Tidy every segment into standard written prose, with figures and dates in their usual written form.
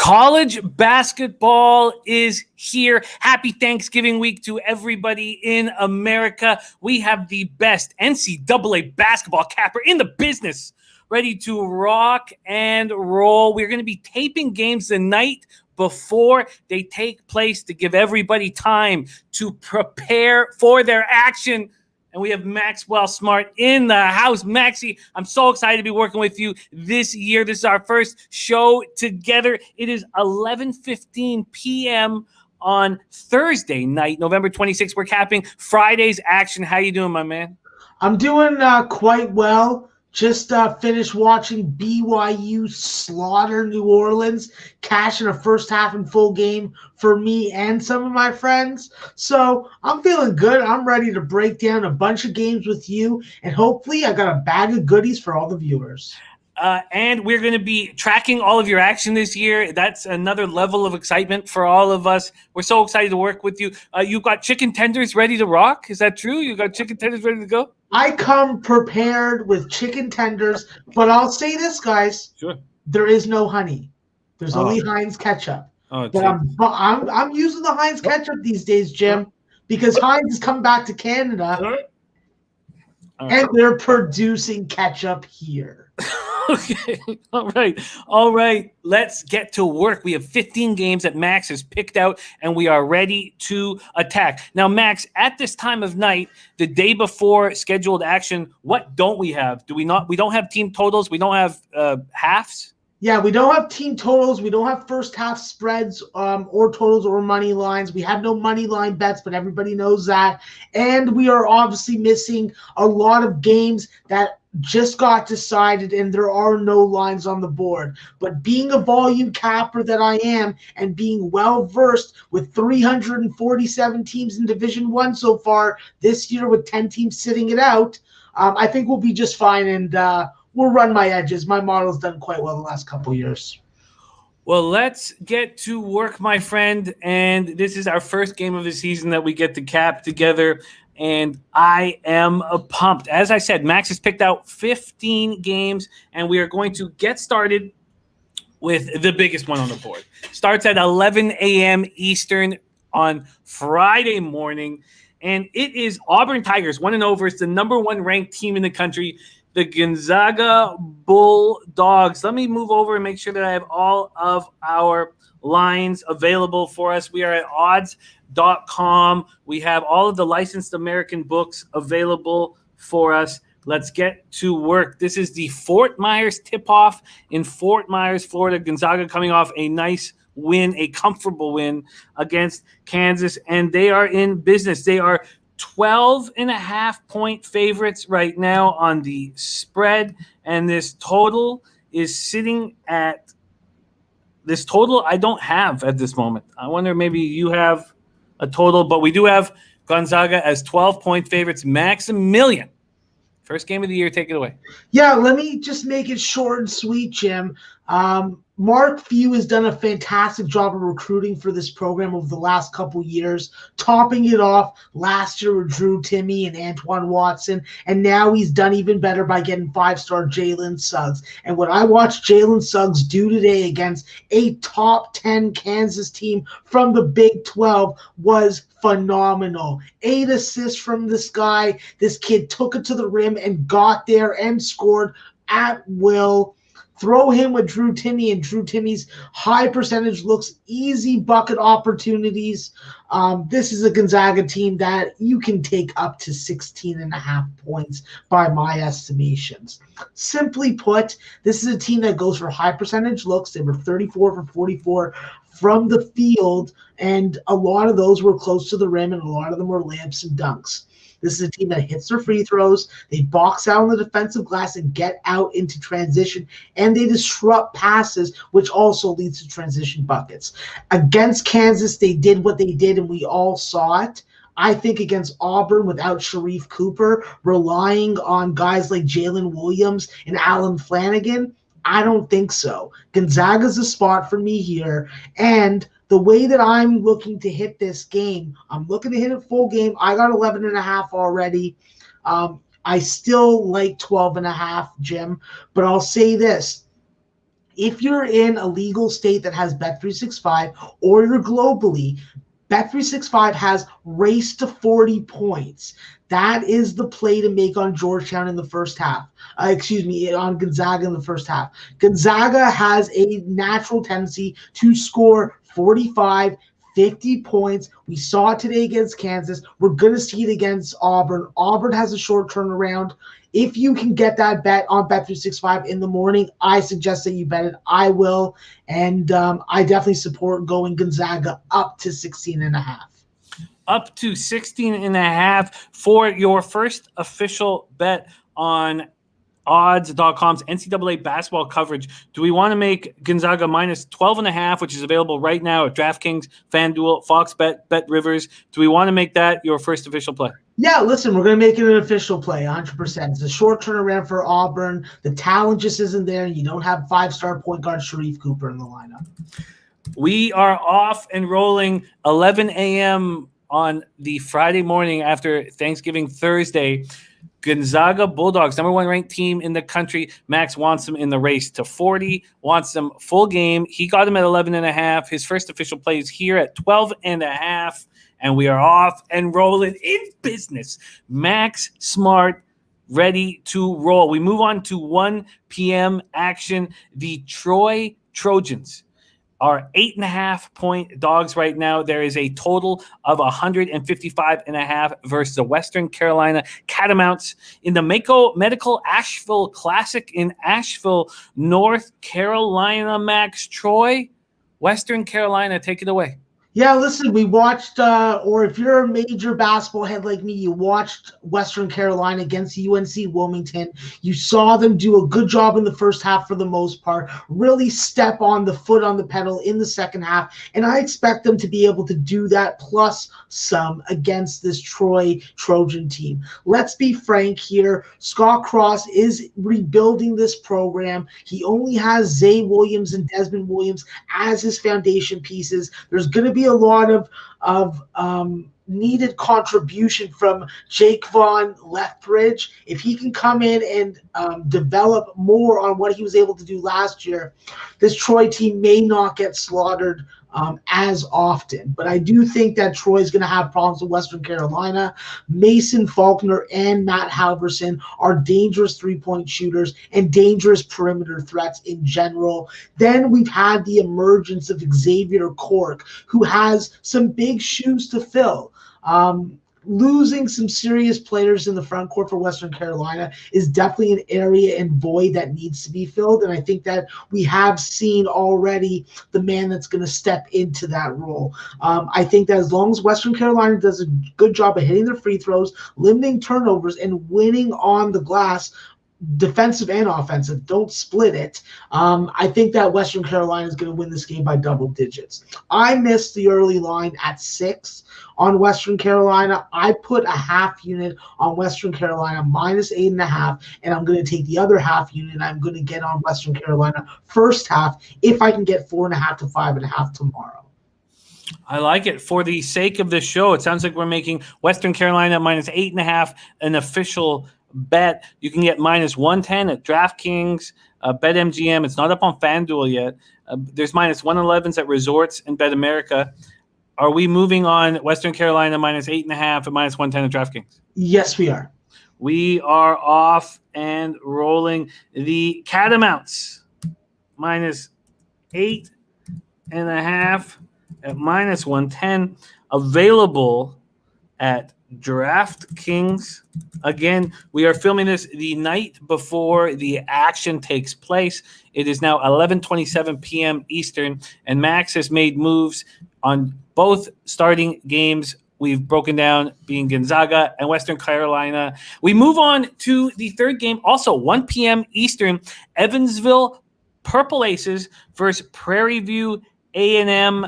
College basketball is here. Happy Thanksgiving week to everybody in America. We have the best NCAA basketball capper in the business, ready to rock and roll. We're going to be taping games the night before they take place to give everybody time to prepare for their action. And we have Maxwell Smart in the house. Maxie, I'm so excited to be working with you this year. This is our first show together. It is 11:15 p.m. on Thursday night, November 26th. We're capping Friday's action. How you doing, my man? I'm doing quite well. Just finished watching BYU slaughter New Orleans, cash in a first half and full game for me and some of my friends. So I'm feeling good. I'm ready to break down a bunch of games with you, and hopefully I got a bag of goodies for all the viewers. And we're going to be tracking all of your action this year. That's another level of excitement for all of us. We're so excited to work with you. You've got chicken tenders ready to rock. Is that true? You got chicken tenders ready to go? I come prepared with chicken tenders, but I'll say this, guys. Sure. There is no honey. There's only Heinz ketchup. But I'm using the Heinz ketchup these days, Jim, because Heinz is coming back to Canada, and they're producing ketchup here. Okay. All right. Let's get to work. We have 15 games that Max has picked out, and we are ready to attack. Now, Max, at this time of night, the day before scheduled action, what don't we have? Do we not? We don't have team totals. We don't have halves. Yeah, we don't have team totals. We don't have first half spreads or totals or money lines. We have no money line bets, but everybody knows that. And we are obviously missing a lot of games that just got decided, and there are no lines on the board. But being a volume capper that I am, and being well versed with 347 teams in Division I so far this year, with 10 teams sitting it out, I think we'll be just fine, and we'll run my edges. My model's done quite well the last couple of years. Well, let's get to work, my friend. And this is our first game of the season that we get to cap together. And I am pumped. As I said, Max has picked out 15 games, and we are going to get started with the biggest one on the board. Starts at 11 a.m. Eastern on Friday morning, and it is Auburn Tigers, 1-0. It's the number one ranked team in the country, the Gonzaga Bulldogs. Let me move over and make sure that I have all of our lines available for us. We are at odds.com. We have all of the licensed American books available for us. Let's get to work. This is the Fort Myers tip-off in Fort Myers, Florida. Gonzaga coming off a nice win, a comfortable win against Kansas, and they are in business. They are 12.5-point favorites right now on the spread, and this total is sitting at this total I don't have at this moment. I wonder, maybe you have a total, but we do have Gonzaga as 12-point favorites. Maximilian, first game of the year, take it away. Yeah, let me just make it short and sweet, Jim. Mark Few has done a fantastic job of recruiting for this program over the last couple years, topping it off last year with Drew Timme and Antoine Watson, and now he's done even better by getting 5-star Jalen Suggs. And what I watched Jalen Suggs do today against a top 10 Kansas team from the Big 12 was phenomenal. 8 assists from this guy. This kid took it to the rim and got there and scored at will. Throw him with Drew Timme, and Drew Timme's high percentage looks, easy bucket opportunities. This is a Gonzaga team that you can take up to 16.5 points by my estimations. Simply put, this is a team that goes for high percentage looks. They were 34 for 44 from the field, and a lot of those were close to the rim, and a lot of them were layups and dunks. This is a team that hits their free throws. They box out on the defensive glass and get out into transition, and they disrupt passes, which also leads to transition buckets. Against Kansas, they did what they did, and we all saw it. I think against Auburn, without Sharif Cooper, relying on guys like Jalen Williams and Alan Flanagan, I don't think so. Gonzaga's a spot for me here, and the way that I'm looking to hit this game, I'm looking to hit a full game. I got 11.5 already. I still like 12.5, Jim, but I'll say this. If you're in a legal state that has Bet365 or you're globally, Bet365 has race to 40 points. That is the play to make on Georgetown in the first half. On Gonzaga in the first half. Gonzaga has a natural tendency to score 45, 50 points. We saw it today against Kansas. We're going to see it against Auburn. Auburn has a short turnaround. If you can get that bet on Bet365 in the morning, I suggest that you bet it. I will. And I definitely support going Gonzaga up to 16.5. Up to 16.5 for your first official bet on odds.com's NCAA basketball coverage. Do we want to make Gonzaga minus 12.5, which is available right now at DraftKings, FanDuel, Fox Bet, Bet Rivers? Do we want to make that your first official play? Yeah, listen, we're going to make it an official play, 100%. It's a short turnaround for Auburn. The talent just isn't there. You don't have five-star point guard Sharif Cooper in the lineup. We are off and rolling 11 a.m. on the Friday morning after Thanksgiving Thursday. Gonzaga Bulldogs, number one ranked team in the country. Max wants them in the race to 40, wants them full game. He got him at 11.5. His first official play is here at 12.5. And we are off and rolling in business. Max Smart ready to roll. We move on to 1 p.m. action. The Troy Trojans are 8.5-point dogs right now. There is a total of 155.5 versus the Western Carolina Catamounts in the Medical Asheville Classic in Asheville, North Carolina. Max, Troy, Western Carolina, take it away. Yeah, listen, we watched, or if you're a major basketball head like me, you watched Western Carolina against UNC Wilmington. You saw them do a good job in the first half for the most part, really step on the foot on the pedal in the second half, and I expect them to be able to do that plus some against this Troy Trojan team. Let's be frank here. Scott Cross is rebuilding this program. He only has Zay Williams and Desmond Williams as his foundation pieces. There's going to be a lot of needed contribution from Jake Vaughn Lethbridge. If he can come in and develop more on what he was able to do last year, this Troy team may not get slaughtered as often. But I do think that Troy's going to have problems with Western Carolina. Mason Faulkner and Matt Halverson are dangerous three-point shooters and dangerous perimeter threats in general. Then we've had the emergence of Xavier Cork, who has some big shoes to fill. Losing some serious players in the front court for Western Carolina is definitely an area and void that needs to be filled. And I think that we have seen already the man that's going to step into that role. I think that as long as Western Carolina does a good job of hitting their free throws, limiting turnovers, and winning on the glass, defensive and offensive, don't split it. I think that Western Carolina is going to win this game by double digits. I missed the early line at 6 on Western Carolina. I put a half unit on Western Carolina minus 8.5, and I'm going to take the other half unit and I'm going to get on Western Carolina first half if I can get 4.5 to 5.5 tomorrow. I like it. For the sake of this show, it sounds like we're making Western Carolina minus 8.5 an official bet. You can get minus 110 at DraftKings, BetMGM. It's not up on FanDuel yet. There's minus 111s at Resorts and Bet America. Are we moving on Western Carolina minus 8.5 and minus 110 at DraftKings? Yes, we are. We are off and rolling. The Catamounts minus 8.5 at minus 110. Available at DraftKings. Again, we are filming this the night before the action takes place. It is now 11:27 p.m. Eastern, and Max has made moves on both starting games. We've broken down being Gonzaga and Western Carolina. We move on to the third game, also 1 p.m. Eastern. Evansville Purple Aces versus Prairie View A&M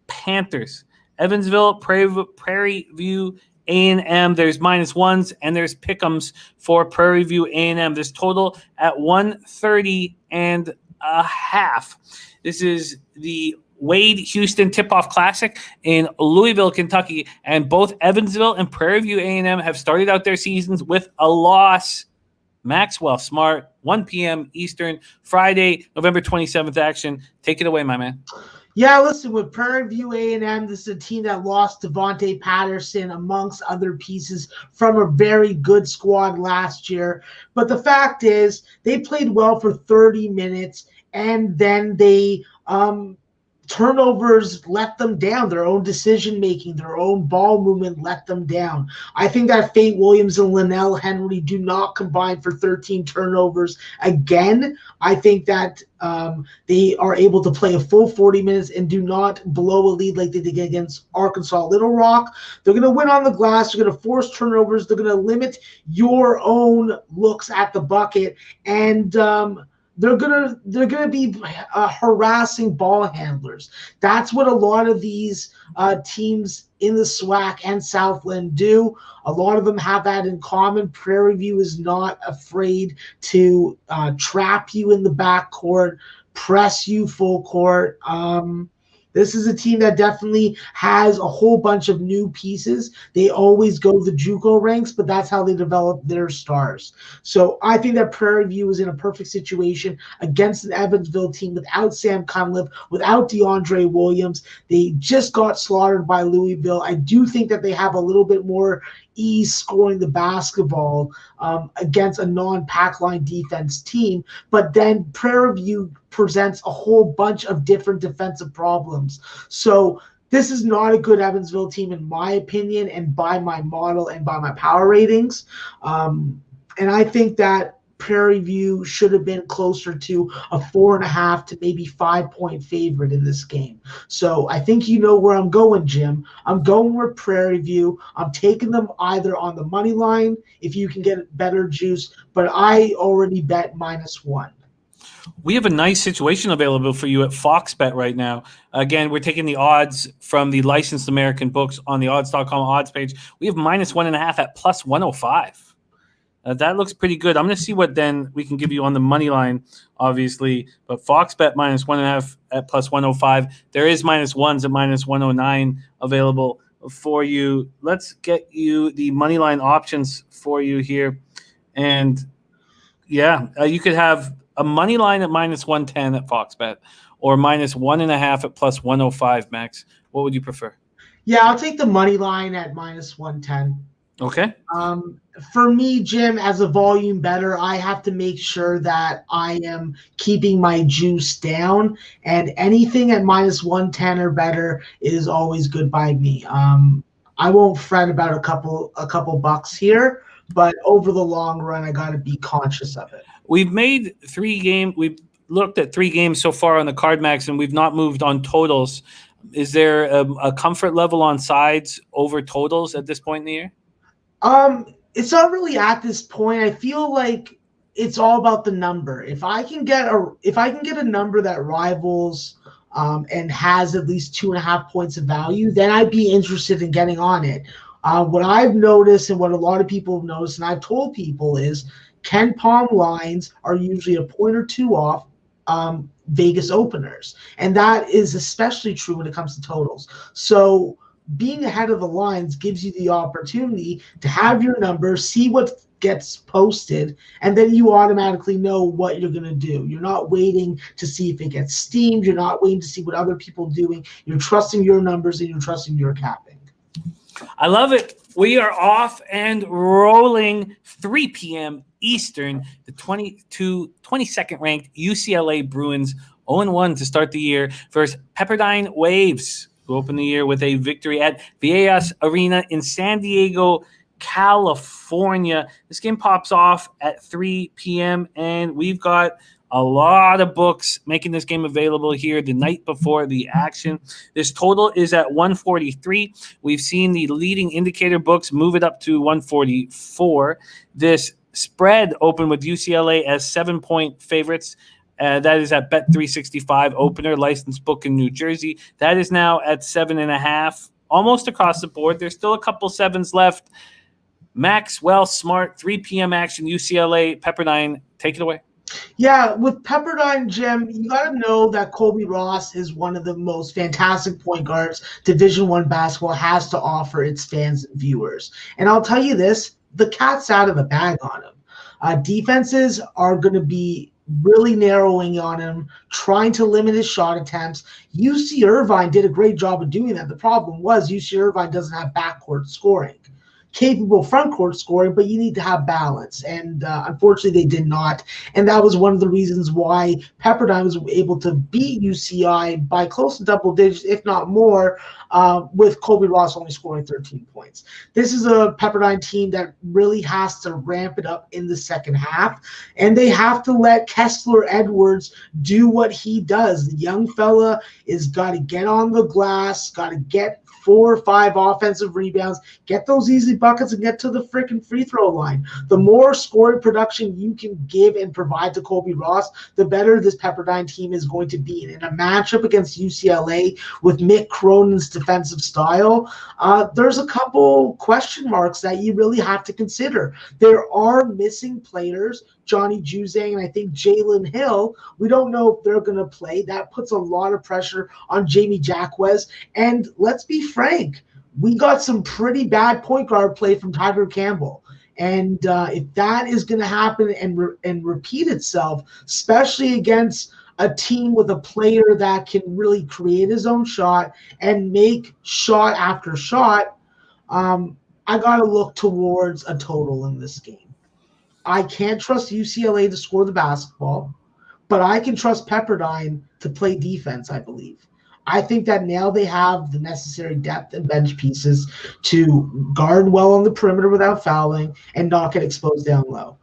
Panthers. Evansville, Prairie View A&M. There's minus ones and there's pick'ems for Prairie View A&M. This total at 130.5. This is the Wade Houston Tip-Off Classic in Louisville, Kentucky, and both Evansville and Prairie View A&M have started out their seasons with a loss. Maxwell Smart, 1 p.m. Eastern, Friday, November 27th action. Take it away, my man. Yeah, listen, with Prairie View A&M, this is a team that lost Devontae Patterson, amongst other pieces, from a very good squad last year. But the fact is, they played well for 30 minutes, and then they turnovers let them down. Their own decision-making, their own ball movement let them down. I think that Fate Williams and Linnell Henry do not combine for 13 turnovers again. I think that they are able to play a full 40 minutes and do not blow a lead like they did against Arkansas Little Rock. They're going to win on the glass. They're going to force turnovers. They're going to limit your own looks at the bucket. And they're gonna be harassing ball handlers. That's what a lot of these teams in the SWAC and Southland do. A lot of them have that in common. Prairie View is not afraid to trap you in the backcourt, press you full court. This is a team that definitely has a whole bunch of new pieces. They always go the JUCO ranks, but that's how they develop their stars. So I think that Prairie View is in a perfect situation against an Evansville team without Sam Cunliffe, without DeAndre Williams. They just got slaughtered by Louisville. I do think that they have a little bit more ease scoring the basketball against a non-pack line defense team, but then Prairie View presents a whole bunch of different defensive problems. So this is not a good Evansville team in my opinion, and by my model and by my power ratings. And I think that Prairie View should have been closer to a 4.5 to maybe 5-point favorite in this game. So I think you know where I'm going, Jim. I'm going with Prairie View. I'm taking them either on the money line if you can get better juice, but I already bet -1. We have a nice situation available for you at Fox Bet right now. Again, we're taking the odds from the licensed American books on the odds.com odds page. We have -1.5 at +105. That looks pretty good. I'm going to see what then we can give you on the money line, obviously. But Fox Bet -1.5 at +105. There is -1s at -109 available for you. Let's get you the money line options for you here. And yeah, you could have a money line at -110 at Fox Bet or -1.5 at +105, Max. What would you prefer? Yeah, I'll take the money line at -110. Okay. For me, Jim, as a volume bettor, I have to make sure that I am keeping my juice down, and anything at -110 or better is always good by me. I won't fret about a couple bucks here, but over the long run, I got to be conscious of it. We've made 3 games. We've looked at 3 games so far on the card, Max, and we've not moved on totals. Is there a comfort level on sides over totals at this point in the year? It's not really at this point. I feel like it's all about the number. If I can get a number that rivals and has at least 2.5 points of value, then I'd be interested in getting on it. What I've noticed and what a lot of people have noticed, and I've told people, is Ken Palm lines are usually a point or 2 off Vegas openers. And that is especially true when it comes to totals. So being ahead of the lines gives you the opportunity to have your number, see what gets posted, and then you automatically know what you're going to do. You're not waiting to see if it gets steamed. You're not waiting to see what other people are doing. You're trusting your numbers and you're trusting your capping. I love it. We are off and rolling 3 p.m. Eastern, the 22nd ranked UCLA Bruins 0-1 to start the year versus Pepperdine Waves, who opened the year with a victory at Viejas Arena in San Diego, California. This game pops off at 3 p.m., and we've got a lot of books making this game available here the night before the action. This total is at 143. We've seen the leading indicator books move it up to 144. This spread opened with UCLA as 7-point favorites. That is at Bet365 opener, licensed book in New Jersey. That is now at 7.5, almost across the board. There's still a couple 7s left. Maxwell Smart, 3 p.m. action, UCLA, Pepperdine. Take it away. Yeah, with Pepperdine, Jim, you got to know that Colby Ross is one of the most fantastic point guards Division I basketball has to offer its fans and viewers. And I'll tell you this, the cat's out of the bag on him. Defenses are going to be really narrowing on him, trying to limit his shot attempts. UC Irvine did a great job of doing that. The problem was UC Irvine doesn't have backcourt scoring, capable front court scoring, but you need to have balance. And unfortunately, they did not. And that was one of the reasons why Pepperdine was able to beat UCI by close to double digits, if not more, with Colby Ross only scoring 13 points. This is a Pepperdine team that really has to ramp it up in the second half, and they have to let Kessler Edwards do what he does. The young fella is got to get on the glass, got to get 4 or 5 offensive rebounds, get those easy buckets, and get to the freaking free throw line. The more scoring production you can give and provide to Colby Ross, the better this Pepperdine team is going to be. And in a matchup against UCLA with Mick Cronin's defensive style, there's a couple question marks that you really have to consider. There are missing players, Johnny Juzang and I think Jalen Hill. We don't know if they're going to play. That puts a lot of pressure on Jamie Jacquez. And let's be frank, we got some pretty bad point guard play from Tiger Campbell. And if that is going to happen and repeat itself, especially against a team with a player that can really create his own shot and make shot after shot, I got to look towards a total in this game. I can't trust UCLA to score the basketball, but I can trust Pepperdine to play defense, I believe. I think that now they have the necessary depth and bench pieces to guard well on the perimeter without fouling and not get exposed down low.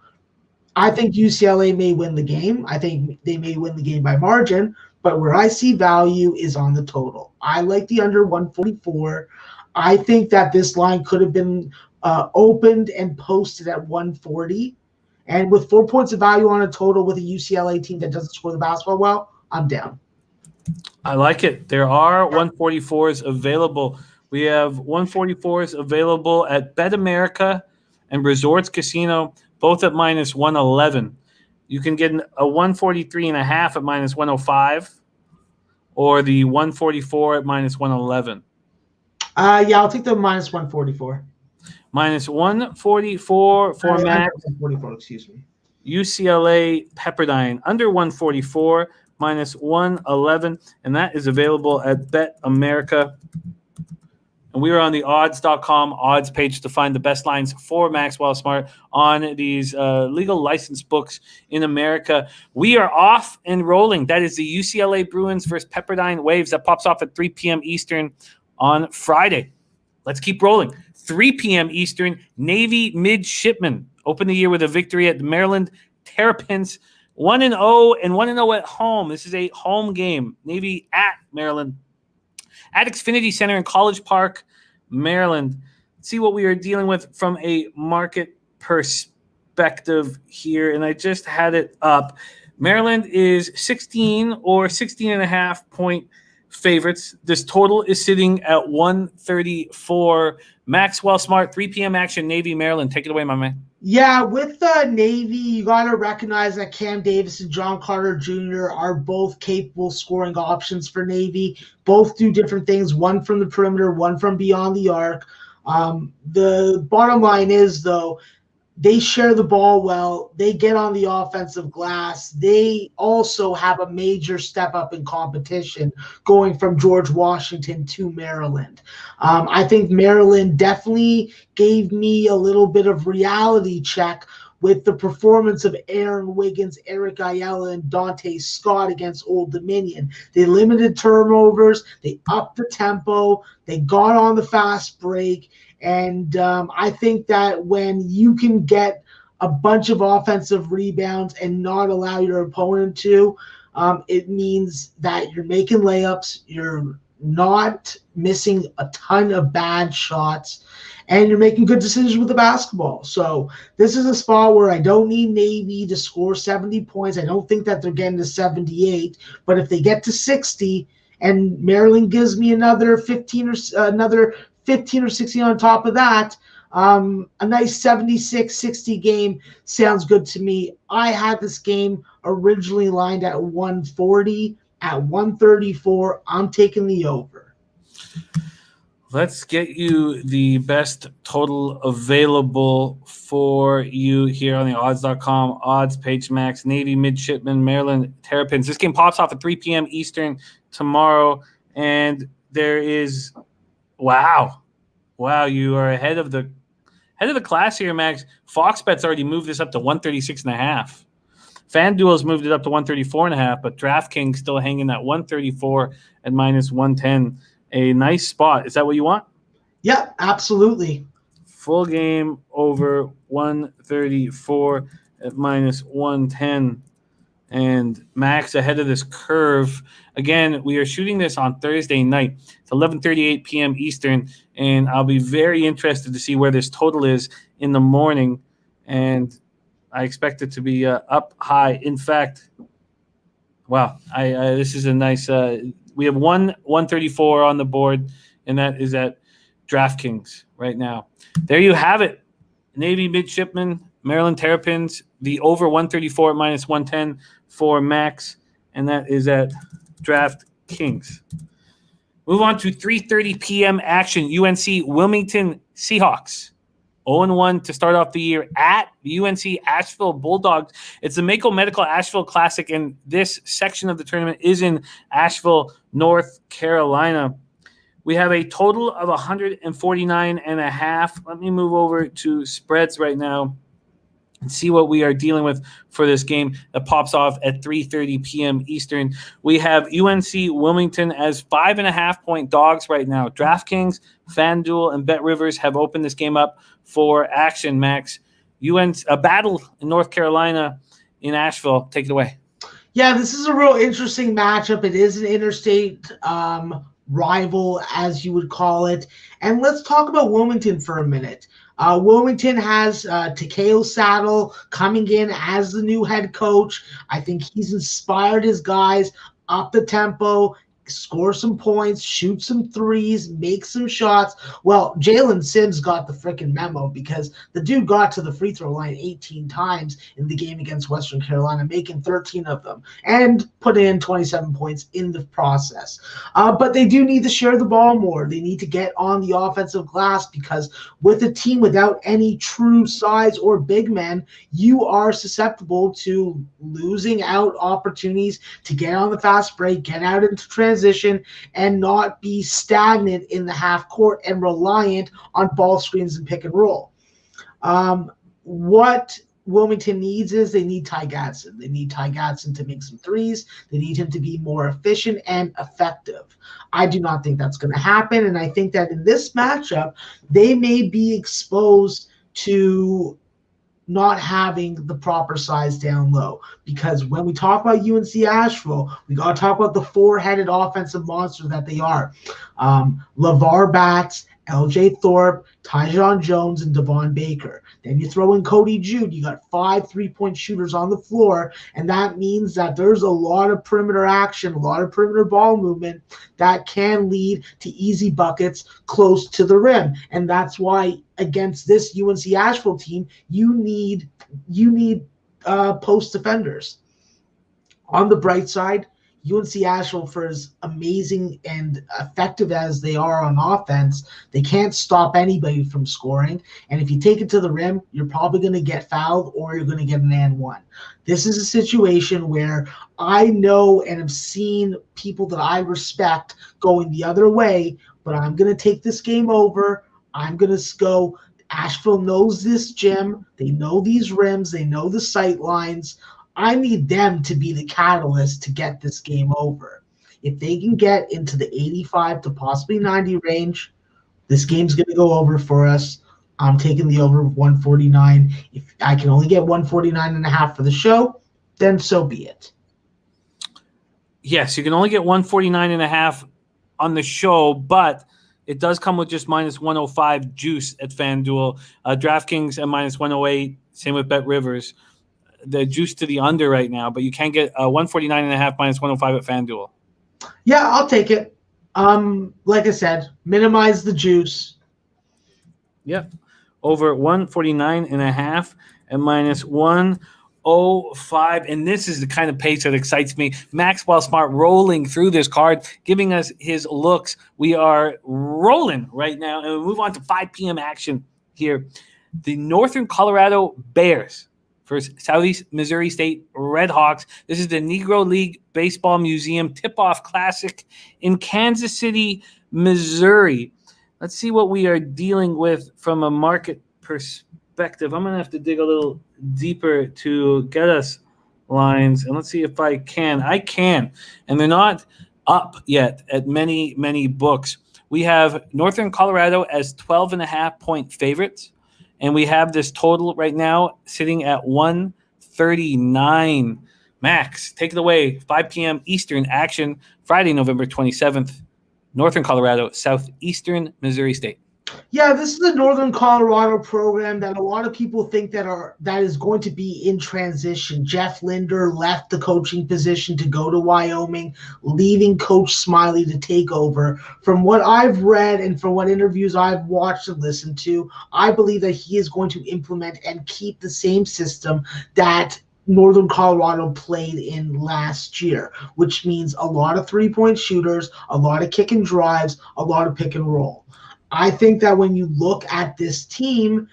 I think UCLA may win the game. I think they may win the game by margin, but where I see value is on the total. I like the under 144. I think that this line could have been opened and posted at 140. And with 4 points of value on a total with a UCLA team that doesn't score the basketball well, I'm down. I like it. There are 144s available. We have 144s available at Bet America and Resorts Casino, both at minus 111. You can get a 143.5 at minus 105 or the 144 at minus 111. Yeah, I'll take the minus 144. Minus 144 for Max. 144, excuse me. UCLA Pepperdine under 144, minus 111, and that is available at Bet America. And we are on the odds.com odds page to find the best lines for Maxwell Smart on these legal license books in America. We are off and rolling. That is the UCLA Bruins versus Pepperdine Waves. That pops off at 3 p.m. Eastern on Friday. Let's keep rolling. 3 p.m. Eastern, Navy Midshipmen open the year with a victory at the Maryland Terrapins. 1-0 and 1-0 at home. This is a home game. Navy at Maryland. At Xfinity Center in College Park, Maryland. Let's see what we are dealing with from a market perspective here. And I just had it up. Maryland is 16 or 16.5 point favorites. This total is sitting at 134. Maxwell Smart, 3 p.m. action, Navy, Maryland. Take it away, my man. Yeah, with the Navy, you got to recognize that Cam Davis and John Carter Jr. are both capable scoring options for Navy. Both do different things, one from the perimeter, one from beyond the arc. The bottom line is, though, they share the ball well. They get on the offensive glass. They also have a major step up in competition going from George Washington to Maryland. I think Maryland definitely gave me a little bit of reality check with the performance of Aaron Wiggins, Eric Ayala, and Dante Scott against Old Dominion. They limited turnovers. They upped the tempo. They got on the fast break. And I think that when you can get a bunch of offensive rebounds and not allow your opponent to, it means that you're making layups, you're not missing a ton of bad shots, and you're making good decisions with the basketball. So this is a spot where I don't need Navy to score 70 points. I don't think that they're getting to 78, but if they get to 60 and Maryland gives me another 15 or 16 on top of that, a nice 76-60 game sounds good to me. I had this game originally lined at 140. At 134, I'm taking the over. Let's get you the best total available for you here on the odds.com odds page. Max, Navy Midshipman, Maryland Terrapins. This game pops off at 3 p.m. Eastern tomorrow. And there is, wow, you are ahead of the class here, Max. Fox Bet's already moved this up to 136.5. FanDuel has moved it up to 134.5, but DraftKings still hanging at 134 at minus 110. A nice spot. Is that what you want? Yeah, absolutely. Full game over 134 at minus 110. And Max ahead of this curve. Again, we are shooting this on Thursday night. It's 11:38 p.m. Eastern, and I'll be very interested to see where this total is in the morning. And I expect it to be up high. In fact, wow, this is a nice we have 134 on the board, and that is at DraftKings right now. There you have it. Navy Midshipman, Maryland Terrapins, the over 134 at minus 110 for Max, and that is at DraftKings. Move on to 3:30 p.m. action. UNC Wilmington Seahawks. 0-1 to start off the year at the UNC Asheville Bulldogs. It's the Mako Medical Asheville Classic, and this section of the tournament is in Asheville, North Carolina. We have a total of 149.5. Let me move over to spreads right now and see what we are dealing with for this game that pops off at 3:30 p.m. Eastern. We have UNC Wilmington as 5.5-point dogs right now. DraftKings, FanDuel, and BetRivers have opened this game up for action, Max. A battle in North Carolina in Asheville. Take it away. Yeah, this is a real interesting matchup. It is an interstate rival, as you would call it. And let's talk about Wilmington for a minute. Wilmington has Takeo Saddle coming in as the new head coach. I think he's inspired his guys up the tempo, score some points, shoot some threes, make some shots. Well, Jalen Sims got the freaking memo because the dude got to the free throw line 18 times in the game against Western Carolina, making 13 of them and put in 27 points in the process. But they do need to share the ball more. They need to get on the offensive glass because with a team without any true size or big men, you are susceptible to losing out opportunities to get on the fast break, get out into transition, and not be stagnant in the half court and reliant on ball screens and pick and roll. What Wilmington needs is they need Ty Gadsden. They need Ty Gadsden to make some threes. They need him to be more efficient and effective. I do not think that's going to happen, and I think that in this matchup, they may be exposed to not having the proper size down low. Because when we talk about UNC Asheville, we got to talk about the four-headed offensive monster that they are. LeVar Batts, LJ Thorpe, Tyjon Jones, and Devon Baker. Then you throw in Cody Jude. You got 5 3-point shooters on the floor, and that means that there's a lot of perimeter action, a lot of perimeter ball movement that can lead to easy buckets close to the rim. And that's why against this UNC Asheville team, you need post defenders. On the bright side, UNC Asheville, for as amazing and effective as they are on offense, they can't stop anybody from scoring. And if you take it to the rim, you're probably going to get fouled or you're going to get an and one. This is a situation where I know and have seen people that I respect going the other way, but I'm going to take this game over. I'm going to go. Asheville knows this gym. They know these rims. They know the sight lines. I need them to be the catalyst to get this game over. If they can get into the 85 to possibly 90 range, this game's going to go over for us. I'm taking the over 149. If I can only get 149.5 for the show, then so be it. Yes, you can only get 149.5 on the show, but it does come with just minus 105 juice at FanDuel. DraftKings at minus 108, same with BetRivers. The juice to the under right now, but you can get 149.5 minus 105 at FanDuel. Yeah, I'll take it. Like I said, minimize the juice. Yep. Over 149.5 and minus 105. 6:05, and this is the kind of pace that excites me. Maxwell Smart rolling through this card, giving us his looks. We are rolling right now, and we move on to 5 p.m. action here. The Northern Colorado Bears versus Southeast Missouri State Redhawks. This is the Negro League Baseball Museum Tip-Off Classic in Kansas City, Missouri. Let's see what we are dealing with from a market perspective. I'm going to have to dig a little deeper to get us lines, and let's see if I can. I can, and they're not up yet at many, many books. We have Northern Colorado as 12.5-point favorites, and we have this total right now sitting at 139. Max, take it away. 5 p.m. Eastern action, Friday, November 27th. Northern Colorado, Southeastern Missouri State. Yeah, this is a Northern Colorado program that a lot of people think that is going to be in transition. Jeff Linder left the coaching position to go to Wyoming, leaving Coach Smiley to take over. From what I've read and from what interviews I've watched and listened to, I believe that he is going to implement and keep the same system that Northern Colorado played in last year, which means a lot of three-point shooters, a lot of kick and drives, a lot of pick and roll. I think that when you look at this team,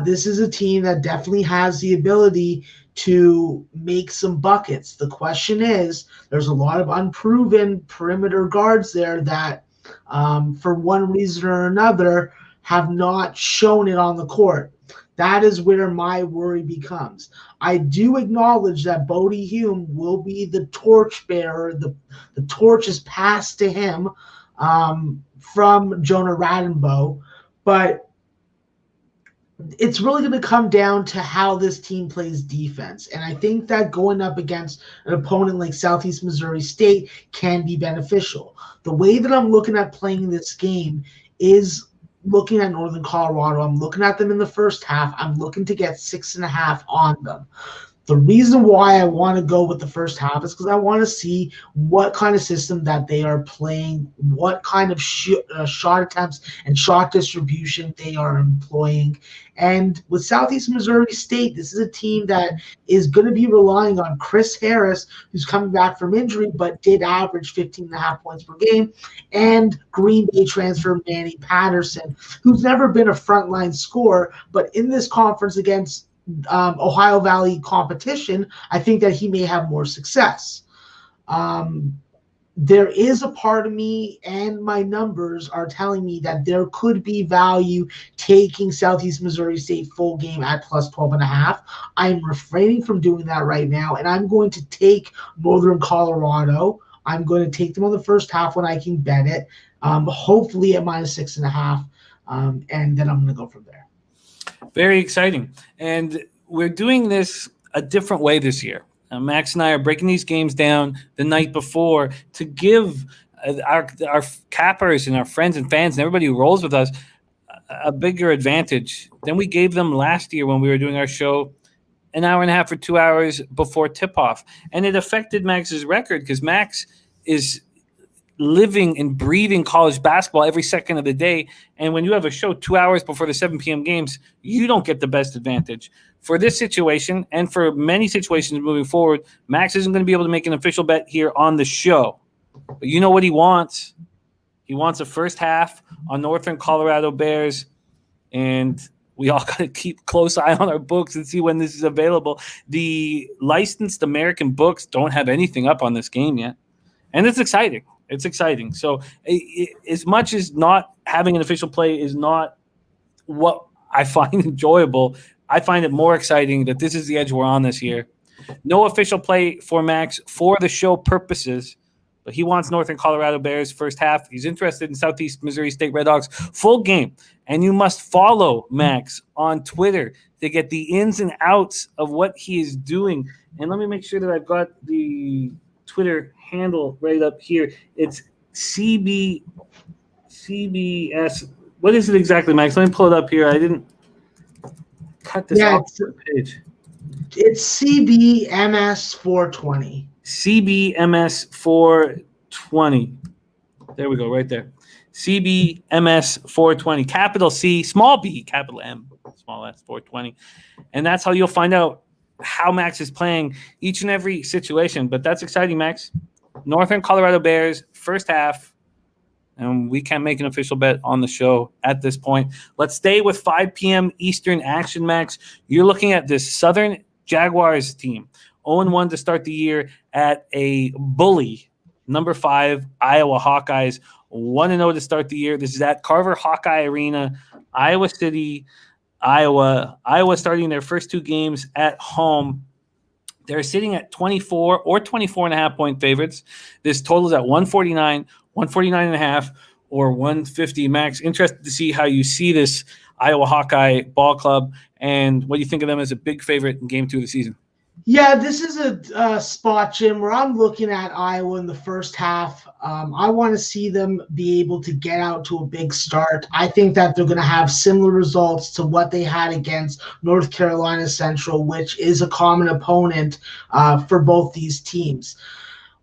this is a team that definitely has the ability to make some buckets. The question is, there's a lot of unproven perimeter guards there that, for one reason or another, have not shown it on the court. That is where my worry becomes. I do acknowledge that Bodie Hume will be the torchbearer. The torch is passed to him from Jonah Radenbow, but it's really going to come down to how this team plays defense. And I think that going up against an opponent like Southeast Missouri State can be beneficial. The way that I'm looking at playing this game is looking at Northern Colorado. I'm looking at them in the first half. I'm looking to get 6.5 on them. The reason why I want to go with the first half is because I want to see what kind of system that they are playing, what kind of shot attempts and shot distribution they are employing. And with Southeast Missouri State, this is a team that is going to be relying on Chris Harris, who's coming back from injury but did average 15.5 points per game, and Green Bay transfer Manny Patterson, who's never been a frontline scorer, but in this conference against Ohio Valley competition, I think that he may have more success. There is a part of me, and my numbers are telling me that there could be value taking Southeast Missouri State full game at plus 12.5. I'm refraining from doing that right now, and I'm going to take Northern Colorado. I'm going to take them on the first half when I can bet it, hopefully at minus 6.5, and then I'm going to go from there. Very exciting. And we're doing this a different way this year. Max and I are breaking these games down the night before to give our cappers and our friends and fans and everybody who rolls with us a bigger advantage than we gave them last year when we were doing our show an hour and a half or 2 hours before tip-off. And it affected Max's record because Max is living and breathing college basketball every second of the day. And when you have a show 2 hours before the 7 p.m. games, you don't get the best advantage. For this situation and for many situations moving forward, Max isn't going to be able to make an official bet here on the show. But you know what he wants? He wants a first half on Northern Colorado Bears. And we all got to keep close eye on our books and see when this is available. The licensed American books don't have anything up on this game yet. And it's exciting. It's exciting. So as much as not having an official play is not what I find enjoyable, I find it more exciting that this is the edge we're on this year. No official play for Max for the show purposes, but he wants Northern Colorado Bears first half. He's interested in Southeast Missouri State Redhawks full game. And you must follow Max on Twitter to get the ins and outs of what he is doing. And let me make sure that I've got the Twitter handle right up here. It's CBS. What is it exactly, Max? Let me pull it up here. I didn't cut this off the page. It's CBMS 420. CBMS 420. There we go, right there. CBMS 420. Capital C, small b, capital M, small s, 420. And that's how you'll find out how Max is playing each and every situation. But that's exciting, Max. Northern Colorado Bears, first half. And we can't make an official bet on the show at this point. Let's stay with 5 p.m. Eastern action, Max. You're looking at this Southern Jaguars team, 0-1 to start the year at a bully, number 5, Iowa Hawkeyes, 1-0 to start the year. This is at Carver Hawkeye Arena, Iowa City, Iowa. Iowa starting their first 2 games at home. They're sitting at 24 or 24.5 point favorites. This totals at 149, 149.5, or 150. Max, interested to see how you see this Iowa Hawkeye ball club and what do you think of them as a big favorite in game 2 of the season? Yeah, this is a spot, Jim, where I'm looking at Iowa in the first half. I want to see them be able to get out to a big start. I think that they're going to have similar results to what they had against North Carolina Central, which is a common opponent for both these teams.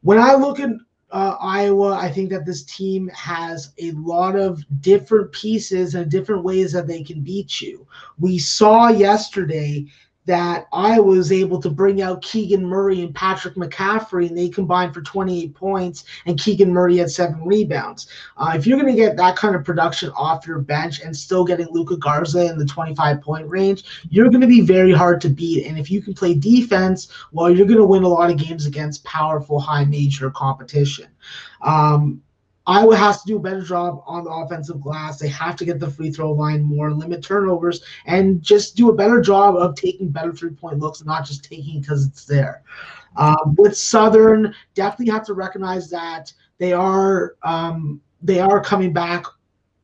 When I look at Iowa, I think that this team has a lot of different pieces and different ways that they can beat you. We saw yesterday that Iowa was able to bring out Keegan Murray and Patrick McCaffrey, and they combined for 28 points, and Keegan Murray had 7 rebounds. If you're going to get that kind of production off your bench and still getting Luka Garza in the 25-point range, you're going to be very hard to beat. And if you can play defense, well, you're going to win a lot of games against powerful, high-major competition. Iowa has to do a better job on the offensive glass. They have to get the free throw line more, limit turnovers, and just do a better job of taking better three-point looks, not just taking because it's there. With Southern, definitely have to recognize that they are coming back,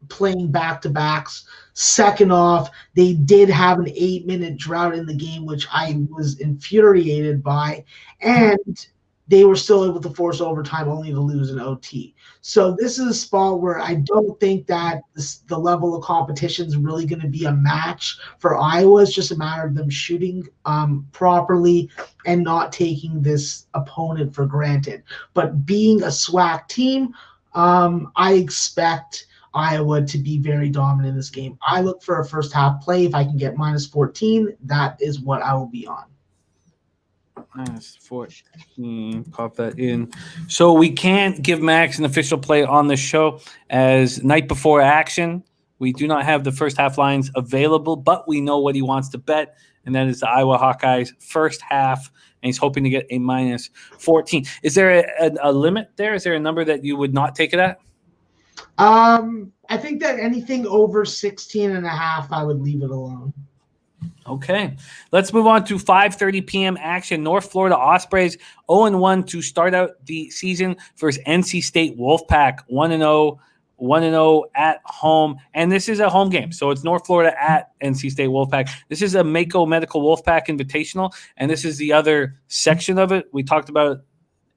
playing back-to-backs. Second off, they did have an 8-minute drought in the game, which I was infuriated by, and they were still able to force overtime only to lose an OT. So this is a spot where I don't think that the level of competition is really going to be a match for Iowa. It's just a matter of them shooting properly and not taking this opponent for granted. But being a SWAC team, I expect Iowa to be very dominant in this game. I look for a first half play. If I can get -14, that is what I will be on. -14, pop that in. So we can't give Max an official play on the show as night before action. We do not have the first half lines available, but we know what he wants to bet, and that is the Iowa Hawkeyes first half, and he's hoping to get a -14. Is there a limit there? Is there a number that you would not take it at? I think that anything over 16.5, I would leave it alone. Okay, let's move on to 5:30 p.m. action. North Florida Ospreys 0-1 to start out the season versus NC State Wolfpack 1-0 at home. And this is a home game, so it's North Florida at NC State Wolfpack. This is a Mako Medical Wolfpack Invitational, and this is the other section of it. We talked about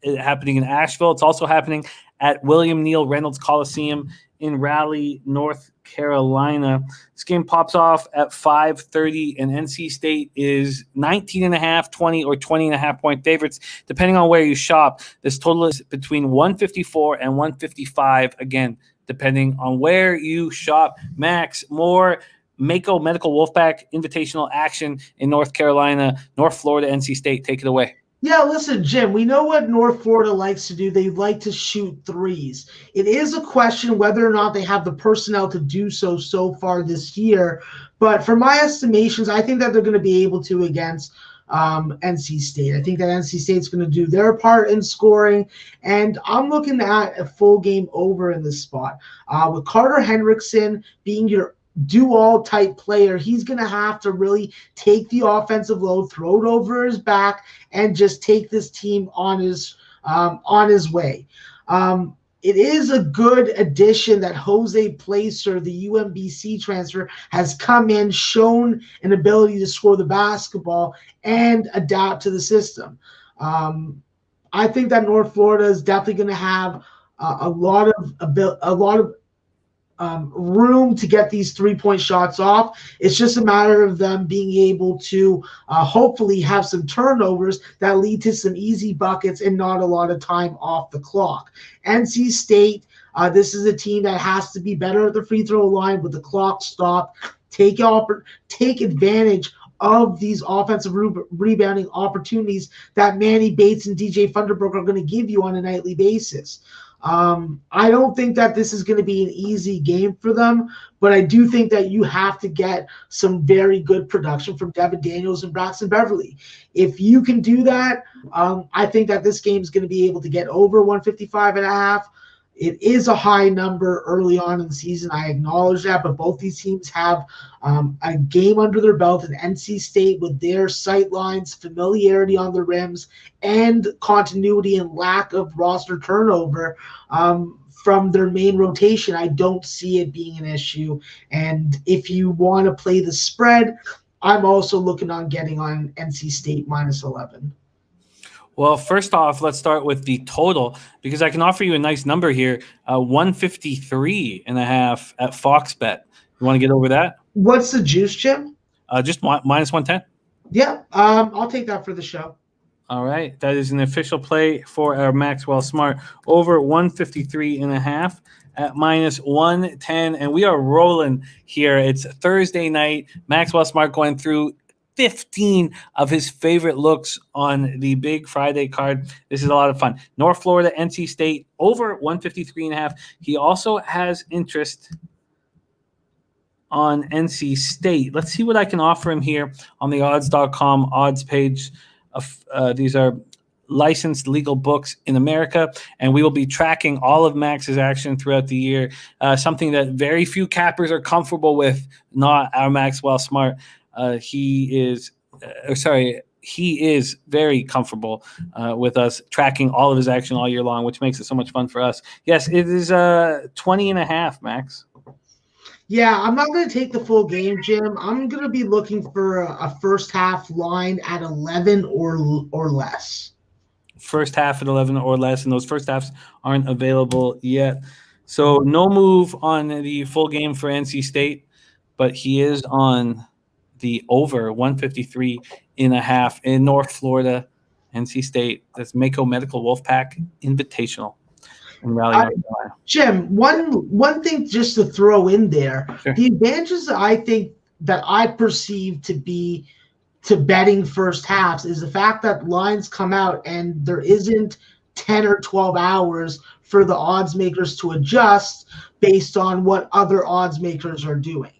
it happening in Asheville. It's also happening at William Neal Reynolds Coliseum in Raleigh, North Carolina. This game pops off at 5:30, and NC State is 19.5, 20, or 20.5 point favorites, depending on where you shop. This total is between 154 and 155, again, depending on where you shop. Max, more Mako Medical Wolfpack Invitational action in North Carolina, North Florida, NC State. Take it away. Yeah, listen, Jim, we know what North Florida likes to do. They like to shoot threes. It is a question whether or not they have the personnel to do so far this year. But for my estimations, I think that they're going to be able to against NC State. I think that NC State's going to do their part in scoring. And I'm looking at a full game over in this spot. With Carter Hendrickson being your do-all type player, he's going to have to really take the offensive load, throw it over his back, and just take this team on his way. It is a good addition that Jose Placer, the UMBC transfer, has come in, shown an ability to score the basketball and adapt to the system. I think that North Florida is definitely going to have a lot of room to get these three-point shots off. It's just a matter of them being able to hopefully have some turnovers that lead to some easy buckets and not a lot of time off the clock. NC State, this is a team that has to be better at the free throw line with the clock stopped. Take advantage of these offensive rebounding opportunities that Manny Bates and DJ Funderburk are going to give you on a nightly basis. I don't think that this is going to be an easy game for them, but I do think that you have to get some very good production from Devin Daniels and Braxton Beverly. If you can do that, I think that this game is going to be able to get over 155.5. It is a high number early on in the season. I acknowledge that, but both these teams have a game under their belt in NC State with their sight lines, familiarity on the rims, and continuity and lack of roster turnover from their main rotation. I don't see it being an issue. And if you want to play the spread, I'm also looking on getting on NC State -11. Well, first off, let's start with the total because I can offer you a nice number here, 153.5 at Fox Bet. You want to get over that? What's the juice, Jim? Just -110. Yeah, I'll take that for the show. All right. That is an official play for our Maxwell Smart over 153.5 at -110. And we are rolling here. It's Thursday night. Maxwell Smart going through 15 of his favorite looks on the big Friday card. This is a lot of fun. North Florida, NC State, over 153.5. He also has interest on NC State. Let's see what I can offer him here on the odds.com odds page. These are licensed legal books in America, and we will be tracking all of Max's action throughout the year, something that very few cappers are comfortable with, not our Maxwell Smart. He is very comfortable with us tracking all of his action all year long, which makes it so much fun for us. Yes, it is 20.5, Max. Yeah, I'm not going to take the full game, Jim. I'm going to be looking for a first half line at 11 or less. First half at 11 or less, and those first halves aren't available yet. So no move on the full game for NC State, but he is on the over 153.5 in North Florida, NC State. That's Mako Medical Wolfpack Invitational in Raleigh, North Carolina. Jim, one thing just to throw in there, sure. The advantages I think that I perceive to be to betting first halves is the fact that lines come out and there isn't 10 or 12 hours for the odds makers to adjust based on what other odds makers are doing.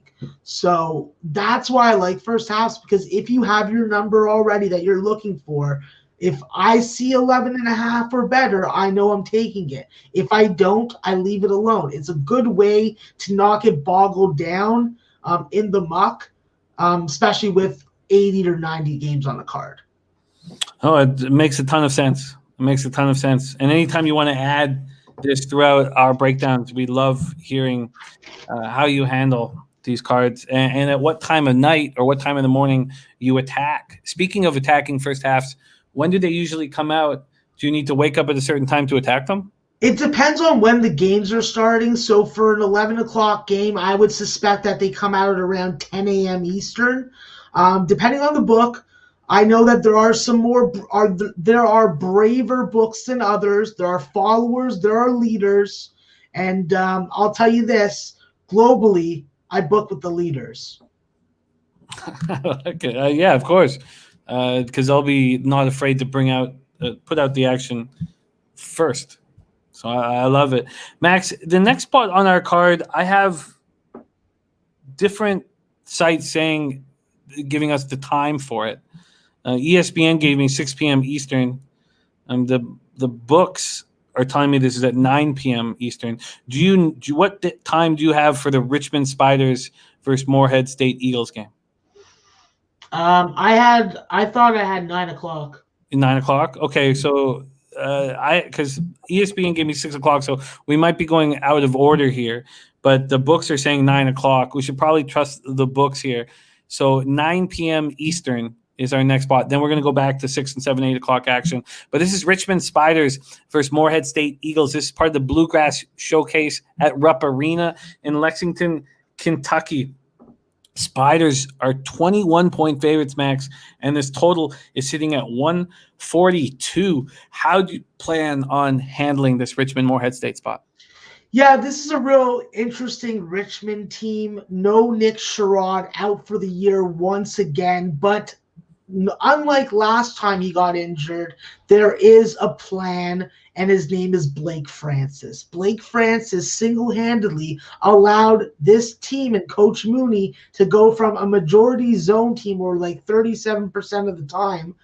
So that's why I like first halves, because if you have your number already that you're looking for, if I see 11.5 or better, I know I'm taking it. If I don't, I leave it alone. It's a good way to not get boggled down in the muck, especially with 80 or 90 games on the card. Oh, it makes a ton of sense. It makes a ton of sense. And anytime you want to add this throughout our breakdowns, we love hearing how you handle these cards and at what time of night or what time in the morning you attack. Speaking of attacking first halves, when do they usually come out? Do you need to wake up at a certain time to attack them? It depends on when the games are starting. So for an 11 o'clock game, I would suspect that they come out at around 10 a.m. Eastern. Depending on the book, I know that there are there are braver books than others. There are followers, there are leaders. And I'll tell you this, globally, I book with the leaders. Okay. Yeah, of course. Because they'll be not afraid to put out the action first. So I love it. Max, the next spot on our card, I have different sites giving us the time for it. ESPN gave me 6 p.m. Eastern. The books are telling me this is at 9 p.m. Eastern. What time do you have for the Richmond Spiders versus Morehead State Eagles game? I thought I had 9 o'clock. 9 o'clock? Okay, so because ESPN gave me 6 o'clock, so we might be going out of order here. But the books are saying 9 o'clock. We should probably trust the books here. So 9 p.m. Eastern is our next spot. Then we're going to go back to 6 and 7, 8 o'clock action. But this is Richmond Spiders versus Morehead State Eagles. This is part of the Bluegrass Showcase at Rupp Arena in Lexington, Kentucky. Spiders are 21-point favorites, Max, and this total is sitting at 142. How do you plan on handling this Richmond Morehead State spot? Yeah, this is a real interesting Richmond team. No Nick Sherrod, out for the year once again, but unlike last time he got injured, there is a plan, and his name is Blake Francis. Blake Francis single-handedly allowed this team and Coach Mooney to go from a majority zone team, or like 37% of the time,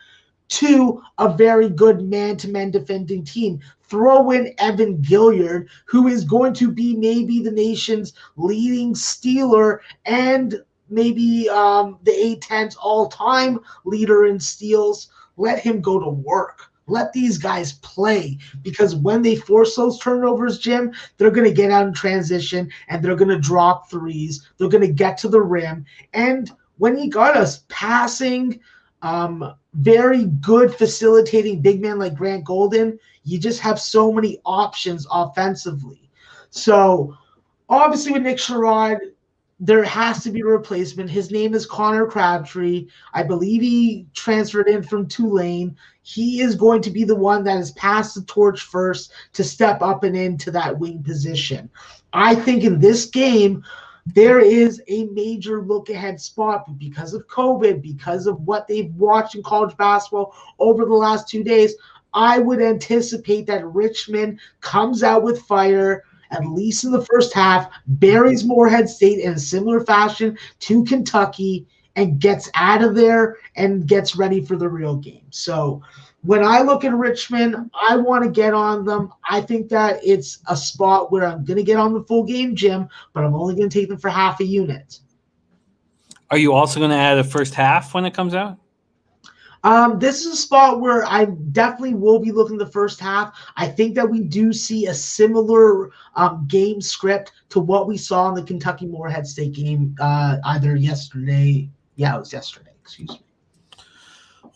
to a very good man-to-man defending team. Throw in Evan Gilliard, who is going to be maybe the nation's leading stealer and maybe the A-10's all-time leader in steals. Let him go to work. Let these guys play, because when they force those turnovers, Jim, they're going to get out in transition and they're going to drop threes. They're going to get to the rim. And when you got us passing, very good facilitating big man like Grant Golden, you just have so many options offensively. So obviously with Nick Sherrod, there has to be a replacement. His name is Connor Crabtree. I believe he transferred in from Tulane. He is going to be the one that has passed the torch first to step up and into that wing position. I think in this game, there is a major look-ahead spot, but because of COVID, because of what they've watched in college basketball over the last 2 days, I would anticipate that Richmond comes out with fire, at least in the first half, buries Morehead State in a similar fashion to Kentucky, and gets out of there and gets ready for the real game. So when I look at Richmond, I want to get on them. I think that it's a spot where I'm going to get on the full game, Jim, but I'm only going to take them for half a unit. Are you also going to add a first half when it comes out? This is a spot where I definitely will be looking the first half. I think that we do see a similar game script to what we saw in the Kentucky Morehead State game either yesterday. Yeah, it was yesterday. Excuse me.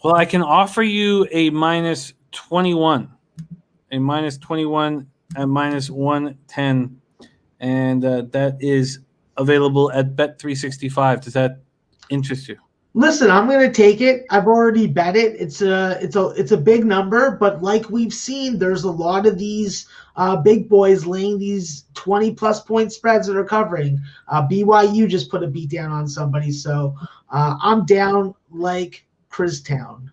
Well, I can offer you a minus 21, at minus 110, and that is available at Bet365. Does that interest you? Listen, I'm going to take it. I've already bet it. It's a big number, but like we've seen, there's a lot of these big boys laying these 20-plus point spreads that are covering. BYU just put a beat down on somebody, so I'm down like Christown.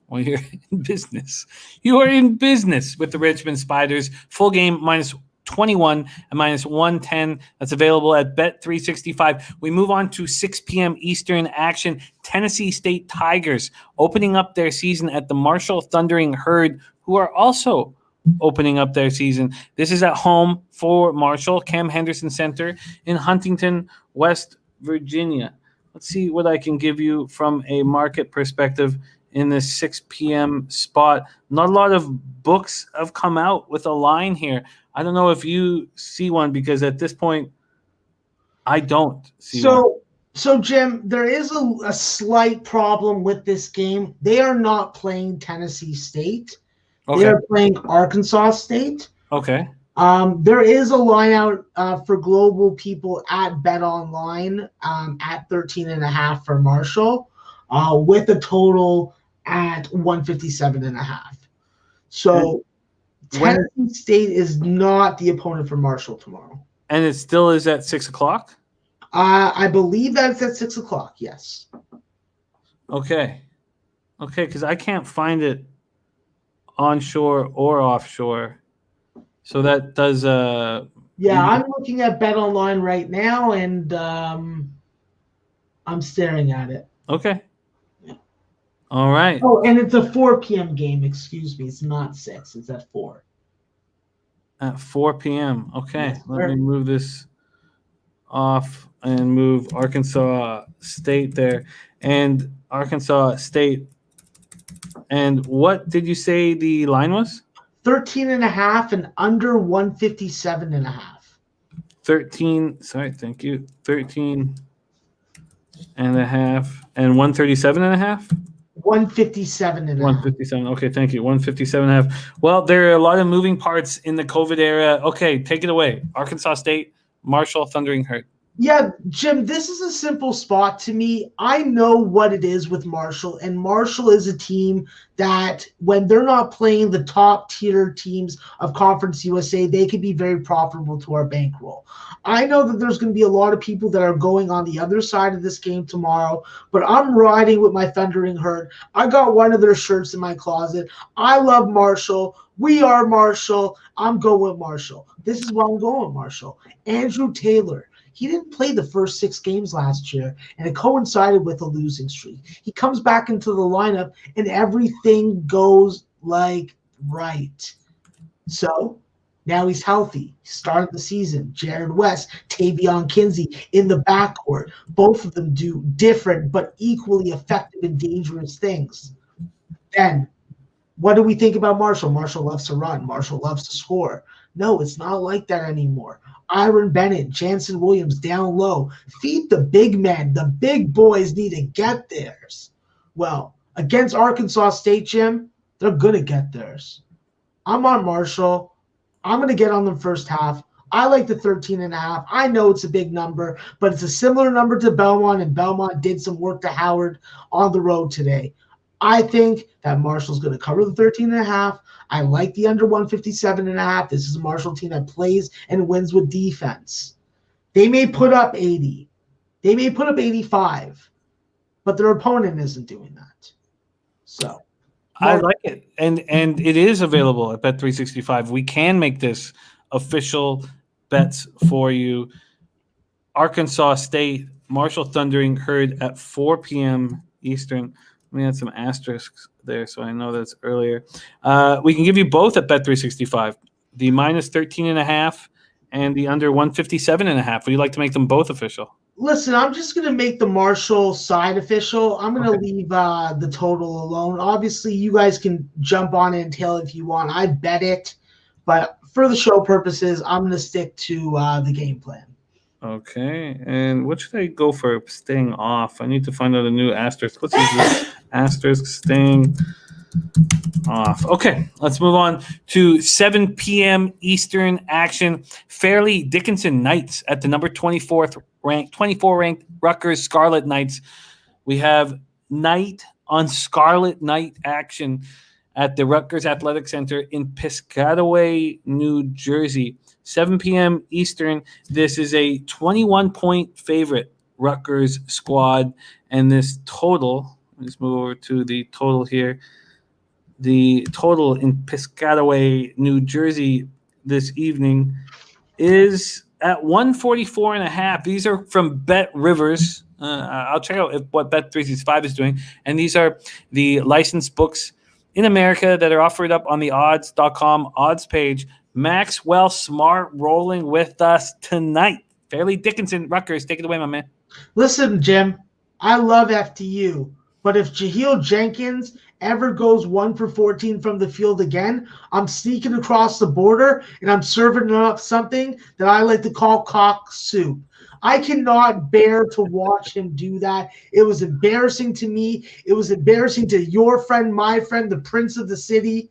Well, you're in business. You are in business with the Richmond Spiders. Full game minus 21 and minus 110. That's available at Bet365. We move on to 6 p.m. Eastern action. Tennessee State Tigers opening up their season at the Marshall Thundering Herd, who are also opening up their season. This is at home for Marshall, Cam Henderson Center in Huntington, West Virginia. Let's see what I can give you from a market perspective in this 6 p.m. spot. Not a lot of books have come out with a line here. I don't know if you see one, because at this point, I don't see one. So Jim, there is a slight problem with this game. They are not playing Tennessee State. Okay. They are playing Arkansas State. Okay. There is a line out for global people at Bet Online at 13.5 for Marshall, with a total at 157.5. So Tennessee State is not the opponent for Marshall tomorrow. And it still is at 6 o'clock? I believe that it's at 6 o'clock, yes. Okay, because I can't find it onshore or offshore. So that does yeah, I'm looking at Bet Online right now, and I'm staring at it. Okay. All right. Oh, and it's a 4 p.m. game. Excuse me. It's not 6. It's at 4. At 4 p.m. Okay. Yes, let me move this off and move Arkansas State there. And Arkansas State. And what did you say the line was? 13.5 and under 157.5. 13. Sorry. Thank you. 13 and a half and 137.5. 157.5. 157. Okay, thank you. 157.5. Well, there are a lot of moving parts in the COVID era. Okay, take it away. Arkansas State, Marshall Thundering Herd. Yeah, Jim, this is a simple spot to me. I know what it is with Marshall, and Marshall is a team that when they're not playing the top tier teams of Conference USA, they can be very profitable to our bankroll. I know that there's going to be a lot of people that are going on the other side of this game tomorrow, but I'm riding with my Thundering Herd. I got one of their shirts in my closet. I love Marshall. We are Marshall. I'm going with Marshall. This is why I'm going with Marshall. Andrew Taylor. He didn't play the first 6 games last year, and it coincided with a losing streak. He comes back into the lineup, and everything goes like right. So now he's healthy. He started the season. Jared West, Tavion Kinsey in the backcourt. Both of them do different but equally effective and dangerous things. Then, what do we think about Marshall? Marshall loves to run. Marshall loves to score. No, it's not like that anymore. Iron Bennett, Jansen Williams down low. Feed the big men. The big boys need to get theirs. Well, against Arkansas State, Jim, they're going to get theirs. I'm on Marshall. I'm going to get on them first half. I like the 13.5. I know it's a big number, but it's a similar number to Belmont, and Belmont did some work to Howard on the road today. I think that Marshall's going to cover the 13.5. I like the under 157.5. This is a Marshall team that plays and wins with defense. They may put up 80. They may put up 85, but their opponent isn't doing that. So I like it. And it is available at Bet365. We can make this official bets for you. Arkansas State, Marshall Thundering Herd at 4 p.m. Eastern. Let me add some asterisks there so I know that's earlier. We can give you both at Bet365, the minus 13.5 and the under 157.5. Would you like to make them both official? Listen, I'm just going to make the Marshall side official. I'm going to leave the total alone. Obviously, you guys can jump on and tail if you want. I bet it. But for the show purposes, I'm going to stick to the game plan. Okay, and what should I go for staying off? I need to find out a new asterisk. Let's use this asterisk staying off. Okay, let's move on to 7 p.m. Eastern action. Fairleigh Dickinson Knights at the number 24 ranked Rutgers Scarlet Knights. We have Knight on Scarlet Knight action at the Rutgers Athletic Center in Piscataway, New Jersey. 7 p.m. Eastern. This is a 21-point favorite Rutgers squad. And this total, let's move over to the total here. The total in Piscataway, New Jersey this evening is at 144.5. These are from Bet Rivers. I'll check out what Bet365 is doing. And these are the licensed books in America that are offered up on the odds.com odds page. Maxwell Smart rolling with us tonight. Fairleigh Dickinson, Rutgers, take it away, my man. Listen, Jim, I love FTU, but if Jaheel Jenkins ever goes 1 for 14 from the field again, I'm sneaking across the border and I'm serving up something that I like to call cock soup. I cannot bear to watch him do that. It was embarrassing to me. It was embarrassing to your friend, my friend, the Prince of the City.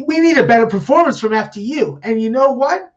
We need a better performance from FTU. And you know what?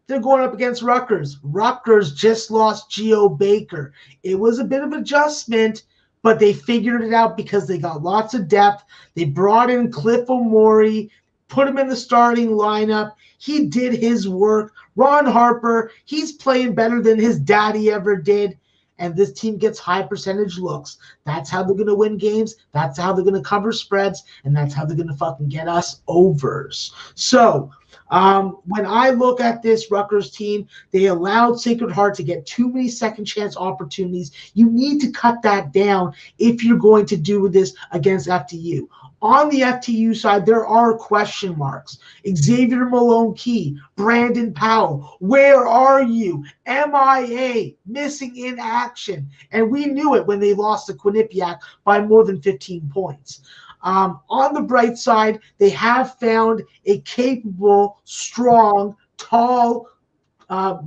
They're going up against Rutgers. Rutgers just lost Geo Baker. It was a bit of adjustment, but they figured it out because they got lots of depth. They brought in Cliff Omori, put him in the starting lineup. He did his work. Ron Harper, he's playing better than his daddy ever did. And this team gets high percentage looks. That's how they're going to win games. That's how they're going to cover spreads. And that's how they're going to fucking get us overs. So when I look at this Rutgers team, they allowed Sacred Heart to get too many second chance opportunities. You need to cut that down if you're going to do this against FTU. On the FTU side, there are question marks. Xavier Malone-Key, Brandon Powell, where are you? MIA, missing in action. And we knew it when they lost to Quinnipiac by more than 15 points. On the bright side, they have found a capable, strong, tall,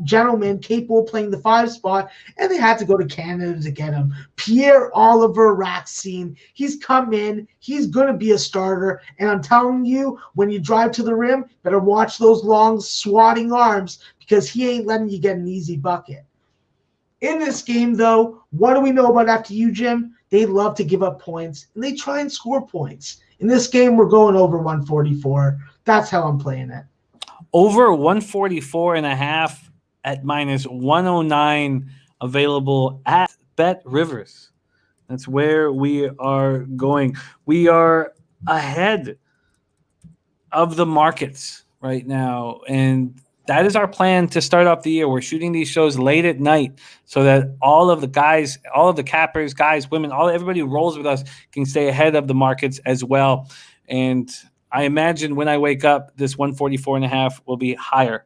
gentleman capable of playing the 5 spot, and they had to go to Canada to get him. Pierre-Olivier Racine. He's come in. He's going to be a starter. And I'm telling you, when you drive to the rim, better watch those long swatting arms because he ain't letting you get an easy bucket. In this game, though, what do we know about FTU, Jim? They love to give up points, and they try and score points. In this game, we're going over 144. That's how I'm playing it. Over 144.5 at minus 109 available at Bet Rivers. That's where we are going. We are ahead of the markets right now, and that is our plan to start off the year. We're shooting these shows late at night so that all of the guys, all of the cappers, guys, women, everybody who rolls with us can stay ahead of the markets as well. And I imagine when I wake up, this 144.5 will be higher.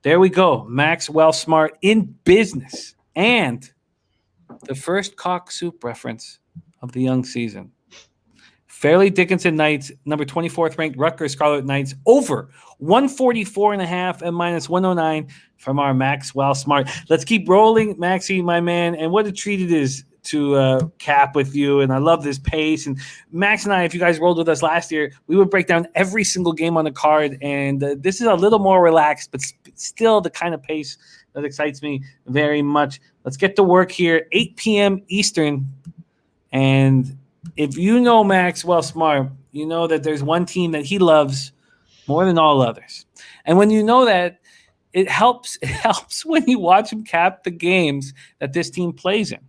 There we go. Maxwell Smart in business. And the first cock soup reference of the young season. Fairleigh Dickinson Knights, number 24th ranked Rutgers Scarlet Knights, over 144.5 and minus 109 from our Maxwell Smart. Let's keep rolling, Maxie, my man. And what a treat it is to cap with you. And I love this pace. And Max and I, if you guys rolled with us last year, we would break down every single game on the card. And this is a little more relaxed, but still the kind of pace that excites me very much. Let's get to work here. 8 p.m. Eastern. And if you know Maxwell Smart, you know that there's one team that he loves more than all others. And when you know that, it helps when you watch him cap the games that this team plays in.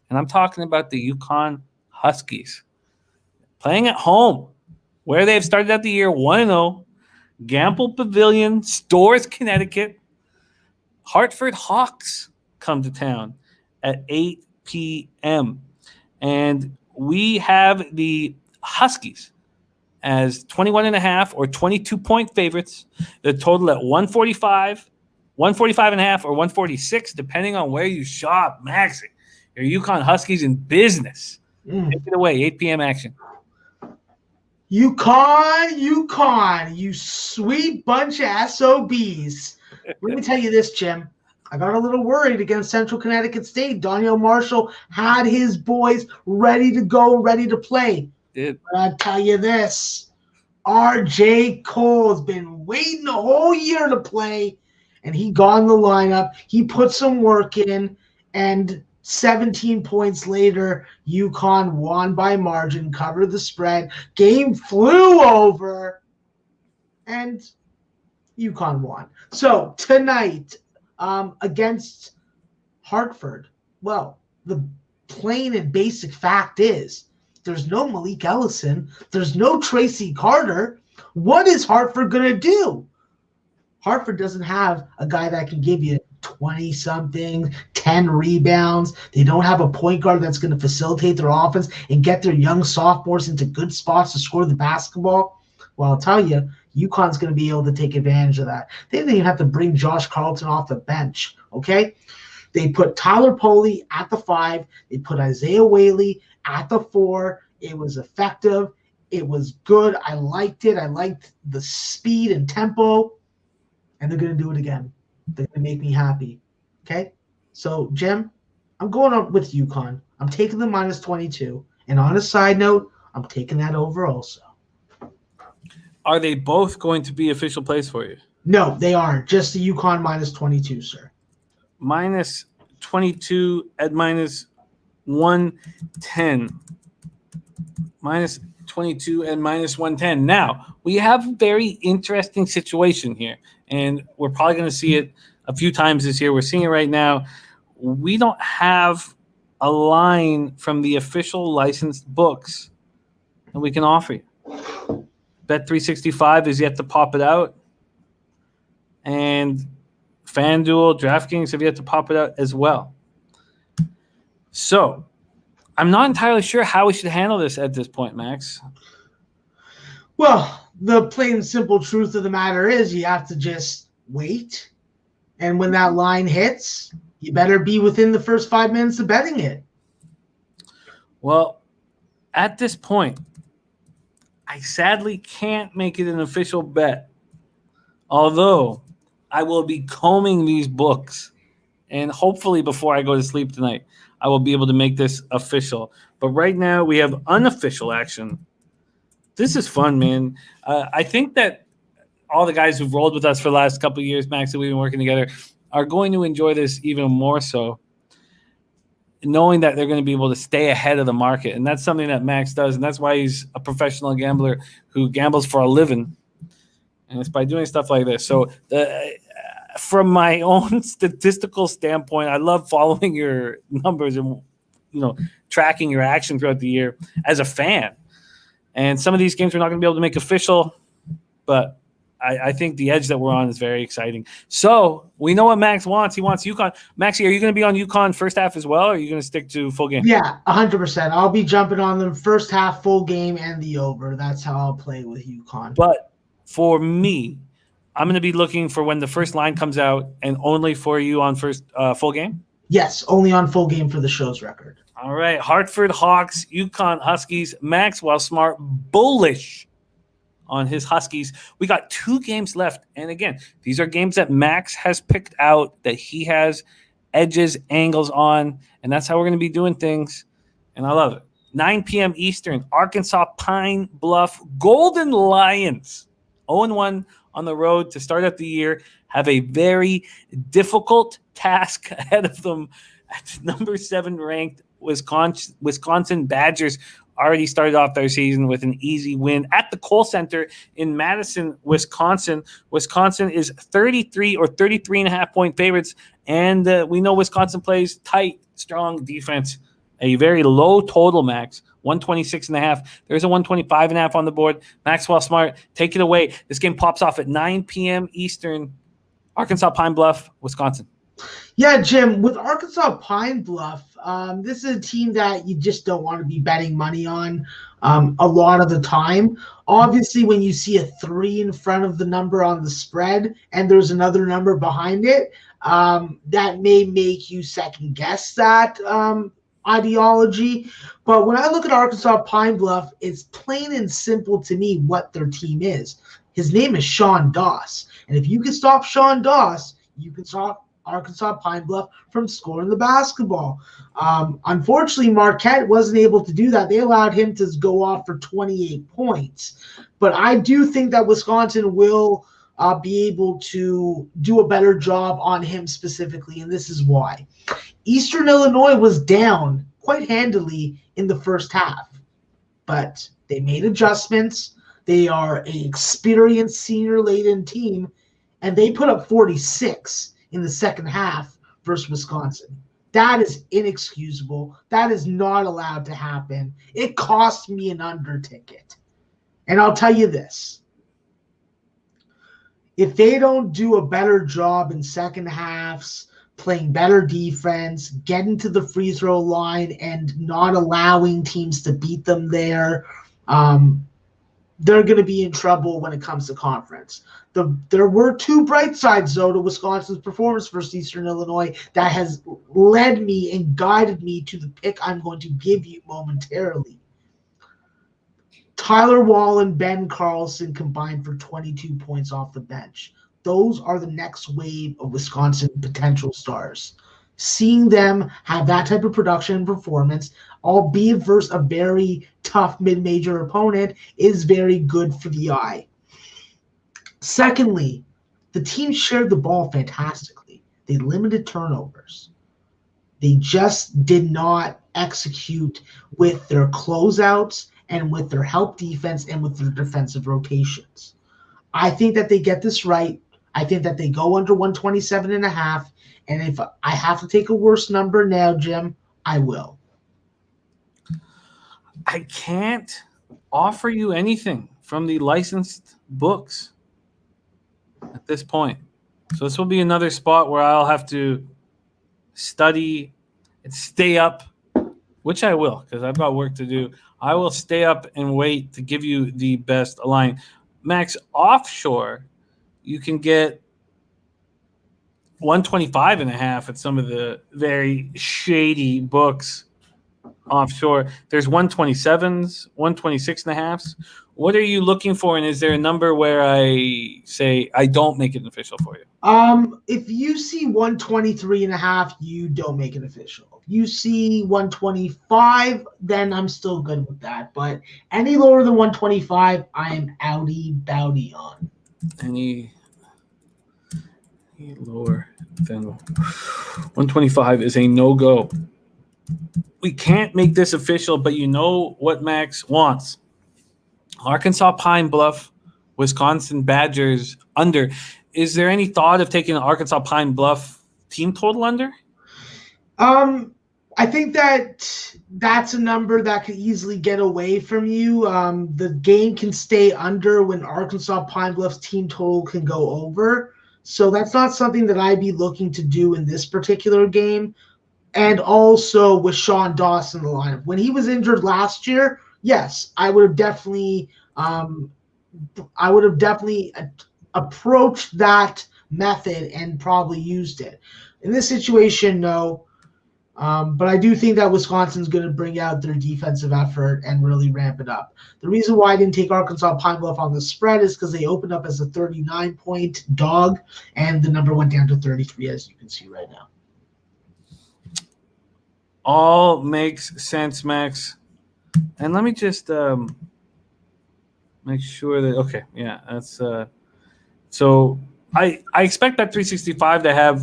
And I'm talking about the UConn Huskies. Playing at home, where they've started out the year 1-0, Gamble Pavilion, Storrs, Connecticut. Hartford Hawks come to town at 8 p.m. And we have the Huskies as 21.5 or 22-point favorites. The total at 145, 145.5, or 146, depending on where you shop. Maxi, your UConn Huskies in business. Take it away, 8 p.m. action. UConn, you sweet bunch of SOBs. Let me tell you this, Jim. I got a little worried against Central Connecticut State. Daniel Marshall had his boys ready to go, ready to play. But I'll tell you this. R.J. Cole's been waiting a whole year to play, and he got in the lineup. He put some work in, and 17 points later, UConn won by margin, covered the spread. Game flew over, and UConn won. So tonight, against Hartford, well, the plain and basic fact is there's no Malik Ellison. There's no Tracy Carter. What is Hartford going to do? Hartford doesn't have a guy that can give you 20-something, 10 rebounds. They don't have a point guard that's going to facilitate their offense and get their young sophomores into good spots to score the basketball. Well, I'll tell you, UConn's going to be able to take advantage of that. They didn't even have to bring Josh Carlton off the bench, okay? They put Tyler Poley at the 5. They put Isaiah Whaley at the 4. It was effective. It was good. I liked it. I liked the speed and tempo. And they're going to do it again. They're going to make me happy, okay? So, Jim, I'm going up with UConn. I'm taking the minus 22. And on a side note, I'm taking that over also. Are they both going to be official plays for you? No, they aren't. Just the UConn minus 22, sir. Minus 22 at minus 110. Minus 22 and minus 110. Now, we have a very interesting situation here, and we're probably going to see it a few times this year. We're seeing it right now. We don't have a line from the official licensed books that we can offer you. Bet365 is yet to pop it out. And FanDuel, DraftKings have yet to pop it out as well. So, I'm not entirely sure how we should handle this at this point, Max. Well, the plain and simple truth of the matter is you have to just wait. And when that line hits, you better be within the first 5 minutes of betting it. Well, at this point, I sadly can't make it an official bet. Although I will be combing these books, and hopefully before I go to sleep tonight, I will be able to make this official. But right now we have unofficial action. This is fun, man. I think that all the guys who've rolled with us for the last couple of years, Max, that we've been working together, are going to enjoy this even more so, knowing that they're going to be able to stay ahead of the market. And that's something that Max does, and that's why he's a professional gambler who gambles for a living. And it's by doing stuff like this. So from my own statistical standpoint, I love following your numbers and tracking your action throughout the year as a fan. And some of these games we're not going to be able to make official, but I think the edge that we're on is very exciting. So we know what Max wants. He wants UConn. Maxie, are you going to be on UConn first half as well, or are you going to stick to full game? Yeah, 100%. I'll be jumping on them first half, full game, and the over. That's how I'll play with UConn. But for me, I'm going to be looking for when the first line comes out, and only for you on first full game? Yes, only on full game for the show's record. All right, Hartford Hawks, UConn Huskies, Maxwell Smart, bullish on his Huskies. We got 2 games left. And again, these are games that Max has picked out that he has edges, angles on, and that's how we're going to be doing things. And I love it. 9 p.m. Eastern, Arkansas Pine Bluff Golden Lions, 0-1 on the road to start out the year, have a very difficult task ahead of them at number 7 ranked Wisconsin Badgers. Already started off their season with an easy win at the Kohl Center in Madison, Wisconsin. Wisconsin is 33 or 33.5 point favorites, and we know Wisconsin plays tight, strong defense. A very low total, Max, 126.5. There's a 125.5 on the board. Maxwell Smart, take it away. This game pops off at 9 p.m. Eastern. Arkansas Pine Bluff, Wisconsin. Yeah, Jim, with Arkansas Pine Bluff, this is a team that you just don't want to be betting money on a lot of the time. Obviously, when you see a 3 in front of the number on the spread and there's another number behind it, that may make you second guess that ideology. But when I look at Arkansas Pine Bluff, it's plain and simple to me what their team is. His name is Sean Doss. And if you can stop Sean Doss, you can stop Arkansas Pine Bluff from scoring the basketball. Unfortunately, Marquette wasn't able to do that. They allowed him to go off for 28 points. But I do think that Wisconsin will be able to do a better job on him specifically, and this is why. Eastern Illinois was down quite handily in the first half, but they made adjustments. They are an experienced senior-laden team, and they put up 46 in the second half versus Wisconsin. That is inexcusable. That is not allowed to happen. It cost me an under ticket. And I'll tell you this. If they don't do a better job in second halves, playing better defense, getting to the free throw line and not allowing teams to beat them there, they're going to be in trouble when it comes to conference. There were 2 bright sides, though, to Wisconsin's performance versus Eastern Illinois that has led me and guided me to the pick I'm going to give you momentarily. Tyler Wall and Ben Carlson combined for 22 points off the bench. Those are the next wave of Wisconsin potential stars. Seeing them have that type of production and performance, albeit versus a very tough mid-major opponent, is very good for the eye. Secondly, the team shared the ball fantastically. They limited turnovers. They just did not execute with their closeouts and with their help defense and with their defensive rotations. I think that they get this right. I think that they go under 127.5. And if I have to take a worse number now, Jim, I will. I can't offer you anything from the licensed books at this point. So this will be another spot where I'll have to study and stay up, which I will because I've got work to do. I will stay up and wait to give you the best line. Max, offshore, you can get 125.5 at some of the very shady books. offshore. There's 127s, 126.5s. What are you looking for? And is there a number where I say I don't make it official for you? If you see 123.5, you don't make it official. If you see 125, then I'm still good with that. But any lower than 125, I'm outy-bouty on. Any lower than 125 is a no-go. We can't make this official, but you know what Max wants. Arkansas Pine Bluff, Wisconsin Badgers under. Is there any thought of taking an Arkansas Pine Bluff team total under? I think that's a number that could easily get away from you. The game can stay under when Arkansas Pine Bluff's team total can go over. So that's not something that I'd be looking to do in this particular game. And also with Sean Dawson in the lineup. When he was injured last year, yes, I would have definitely approached that method and probably used it. In this situation, no. But I do think that Wisconsin's going to bring out their defensive effort and really ramp it up. The reason why I didn't take Arkansas Pine Bluff on the spread is because they opened up as a 39-point dog, and the number went down to 33, as you can see right now. All makes sense, Max. And let me just make sure that okay, yeah, that's so I expect that 365 to have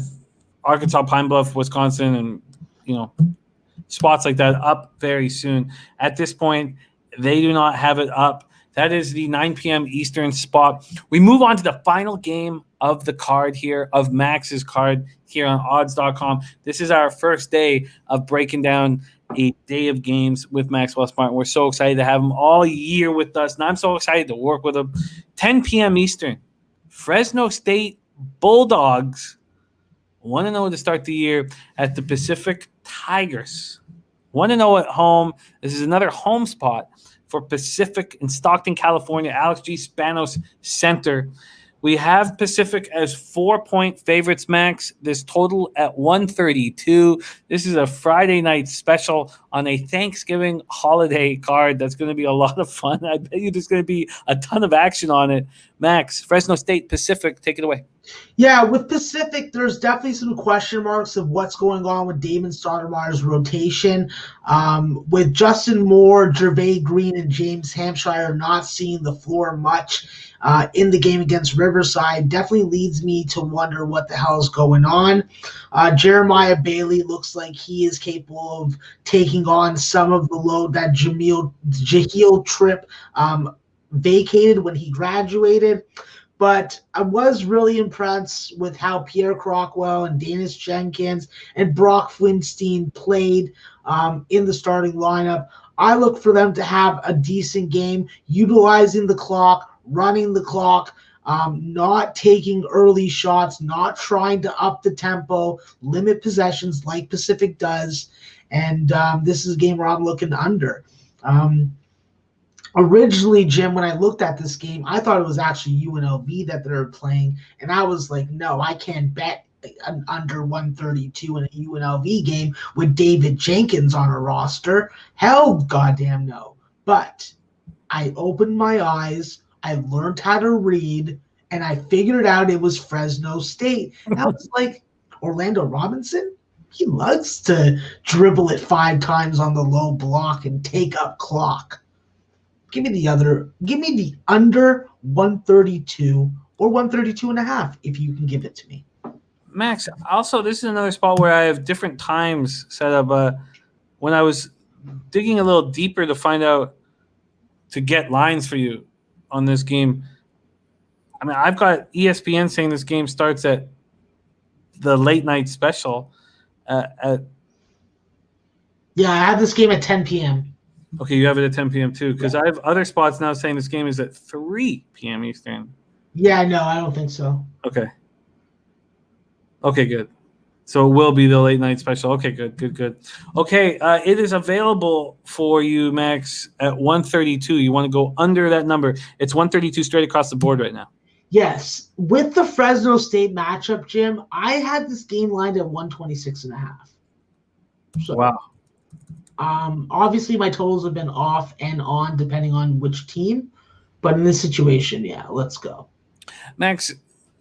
Arkansas Pine Bluff, Wisconsin, and spots like that up very soon. At this point, they do not have it up. That is the 9 p.m. Eastern spot. We move on to the final game of the card here, of Max's card here on odds.com. This is our first day of breaking down a day of games with Maxwell Smart. We're so excited to have him all year with us, and I'm so excited to work with him. 10 p.m. Eastern, Fresno State Bulldogs 1-0 to start the year at the Pacific Tigers. 1-0 at home. This is another home spot for Pacific in Stockton, California. Alex G. Spanos Center. We have Pacific as 4-point favorites, Max. This total at 132. This is a Friday night special on a Thanksgiving holiday card. That's going to be a lot of fun. I bet you there's going to be a ton of action on it. Max, Fresno State, Pacific, take it away. Yeah, with Pacific, there's definitely some question marks of what's going on with Damon Stoudemire's rotation. With Justin Moore, Gervais Green, and James Hampshire not seeing the floor much in the game against Riverside, definitely leads me to wonder what the hell is going on. Jeremiah Bailey looks like he is capable of taking on some of the load that Jaheel Tripp vacated when he graduated. But I was really impressed with how Pierre Crockwell and Danis Jenkins and Brock Flintstein played in the starting lineup. I look for them to have a decent game, utilizing the clock, running the clock, not taking early shots, not trying to up the tempo, limit possessions like Pacific does. And this is a game where I'm looking under. Originally, Jim, when I looked at this game, I thought it was actually UNLV that they were playing, and I was like, no, I can't bet under 132 in a UNLV game with David Jenkins on a roster. Hell, goddamn no. But I opened my eyes, I learned how to read, and I figured out it was Fresno State. And I was like, Orlando Robinson? He loves to dribble it 5 times on the low block and take up clock. Give me the under 132 or 132.5 if you can give it to me. Max, also, this is another spot where I have different times set up. When I was digging a little deeper to find out to get lines for you on this game, I mean, I've got ESPN saying this game starts at the late night special. Yeah, I have this game at 10 p.m. Okay, you have it at 10 p.m. too, because I have other spots now saying this game is at 3 p.m. Eastern. Yeah, no, I don't think so. Okay, good. So it will be the late night special. Okay, good. Okay, it is available for you, Max, at 132. You want to go under that number. It's 132 straight across the board right now. Yes. With the Fresno State matchup, Jim, I had this game lined at 126.5. So, wow. Obviously, my totals have been off and on depending on which team. But in this situation, yeah, let's go. Max,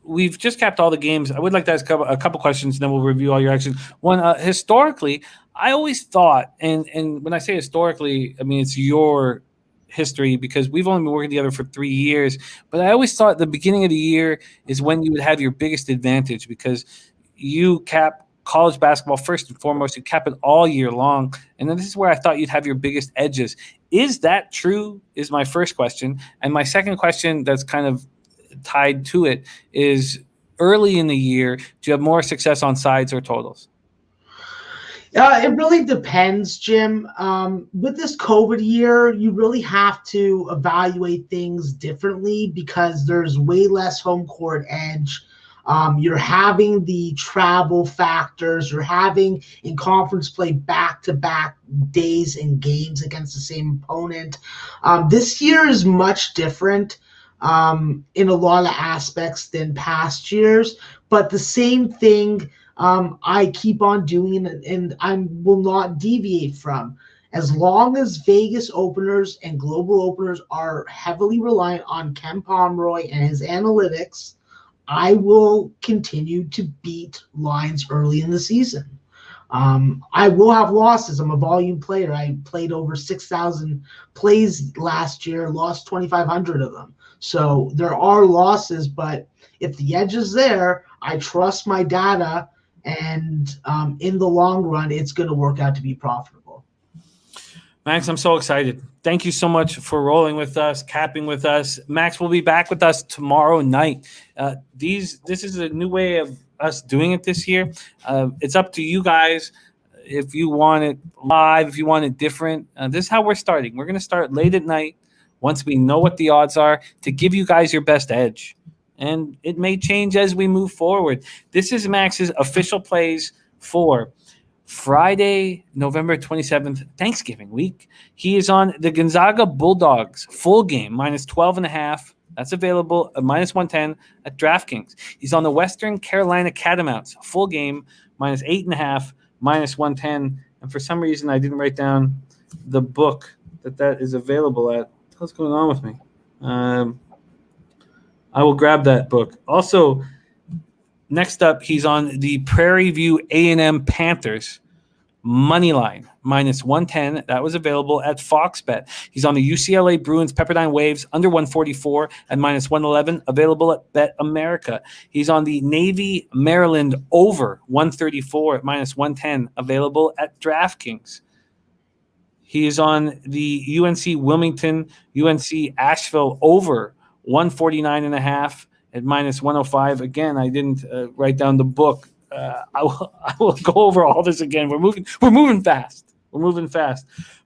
we've just capped all the games. I would like to ask a couple questions, and then we'll review all your actions. One, historically, I always thought, and when I say historically, I mean it's your history because we've only been working together for 3 years. But I always thought the beginning of the year is when you would have your biggest advantage because you cap college basketball first and foremost. You cap it all year long, and then this is where I thought you'd have your biggest edges. Is that true? Is my first question, and my second question that's kind of tied to it is early in the year, do you have more success on sides or totals? It really depends, Jim. With this COVID year, you really have to evaluate things differently because there's way less home court edge. You're having the travel factors. You're having in conference play back-to-back days and games against the same opponent. This year is much different in a lot of aspects than past years, but the same thing I keep on doing and I will not deviate from. As long as Vegas openers and global openers are heavily reliant on Ken Pomeroy and his analytics, I will continue to beat lines early in the season. I will have losses. I'm a volume player. I played over 6,000 plays last year, lost 2,500 of them. So there are losses, but if the edge is there, I trust my data, and in the long run, it's going to work out to be profitable. Max, I'm so excited. Thank you so much for rolling with us, capping with us. Max will be back with us tomorrow night. This is a new way of us doing it this year. It's up to you guys if you want it live, if you want it different. This is how we're starting. We're going to start late at night once we know what the odds are to give you guys your best edge. And it may change as we move forward. This is Max's official plays for Friday, November 27th, Thanksgiving week. He is on the Gonzaga Bulldogs full game, minus 12.5. That's available at minus 110 at DraftKings. He's on the Western Carolina Catamounts full game, minus 8.5, minus 110. And for some reason, I didn't write down the book that is available at. What's going on with me? I will grab that book. Also, next up, he's on the Prairie View A&M Panthers money line, minus 110. That was available at Fox Bet. He's on the UCLA Bruins Pepperdine Waves under 144 at minus 111, available at Bet America. He's on the Navy Maryland over 134 at minus 110, available at DraftKings. He is on the UNC Wilmington, UNC Asheville over 149.5 at minus 105. Again, I didn't write down the book. I will go over all this again. We're moving fast.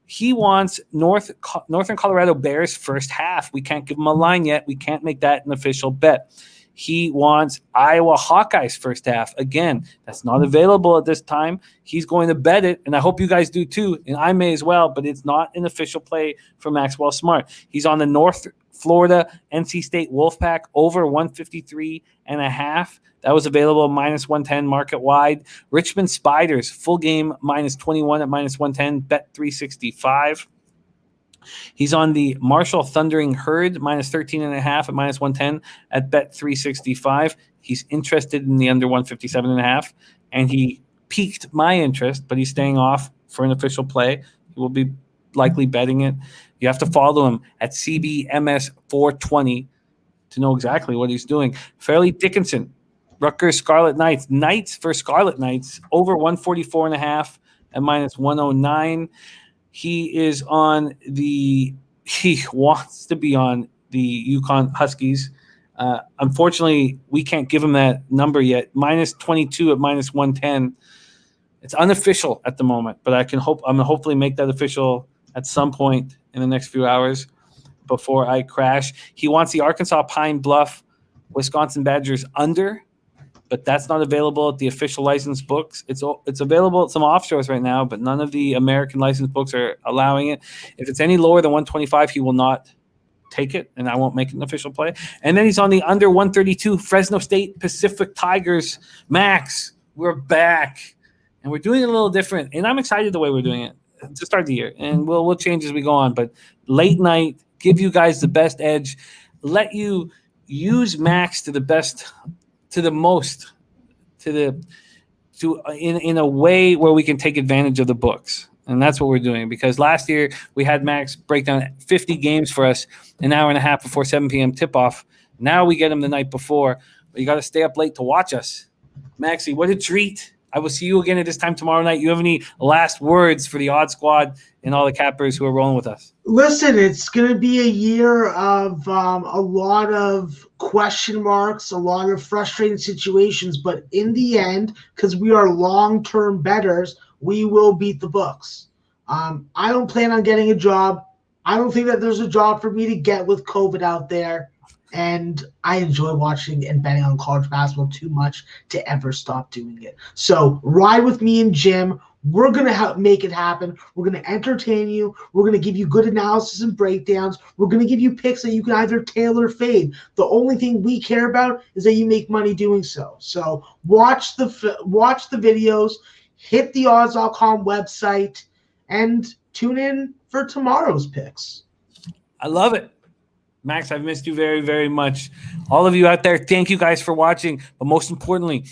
He wants Northern Colorado Bears first half. We can't give him a line yet. We can't make that an official bet. He wants Iowa Hawkeyes first half. Again, that's not available at this time. He's going to bet it, and I hope you guys do too, and I may as well, but it's not an official play for Maxwell Smart. He's on the North Florida NC State Wolfpack over 153.5. That was available minus 110 market wide. Richmond Spiders full game minus 21 at minus 110, bet 365. He's on the Marshall Thundering Herd minus 13.5 at minus 110 at bet 365. He's interested in the under 157.5, and he piqued my interest, but he's staying off for an official play. He will be likely betting it. You have to follow him at CBMS420 to know exactly what he's doing. Fairleigh Dickinson, Rutgers Scarlet Knights for Scarlet Knights over 144.5 at minus 109. He wants to be on the UConn Huskies. Unfortunately, we can't give him that number yet. Minus 22 at minus 110. It's unofficial at the moment, but I'm gonna hopefully make that official at some point in the next few hours before I crash. He wants the Arkansas Pine Bluff Wisconsin Badgers under, but that's not available at the official license books. It's available at some offshores right now, but none of the American license books are allowing it. If it's any lower than 125, he will not take it, and I won't make an official play. And then he's on the under 132 Fresno State Pacific Tigers. Max, we're back, and we're doing it a little different, and I'm excited the way we're doing it. to start the year, and we'll change as we go on. But late night, give you guys the best edge, let you use Max to the best, to the most, in a way where we can take advantage of the books. And that's what we're doing, because last year we had Max break down 50 games for us an hour and a half before 7 p.m. tip-off. Now we get him the night before. But you got to stay up late to watch us. Maxie, what a treat. I will see you again at this time tomorrow night. You have any last words for the Odd Squad and all the cappers who are rolling with us? Listen, it's going to be a year of a lot of question marks, a lot of frustrating situations, but in the end, because we are long-term bettors, we will beat the books. I don't plan on getting a job. I don't think that there's a job for me to get with COVID out there. And I enjoy watching and betting on college basketball too much to ever stop doing it. So ride with me and Jim. We're going to make it happen. We're going to entertain you. We're going to give you good analysis and breakdowns. We're going to give you picks that you can either tail or fade. The only thing we care about is that you make money doing so. So watch the videos, hit the odds.com website, and tune in for tomorrow's picks. I love it. Max, I've missed you very, very much. All of you out there, thank you guys for watching. But most importantly,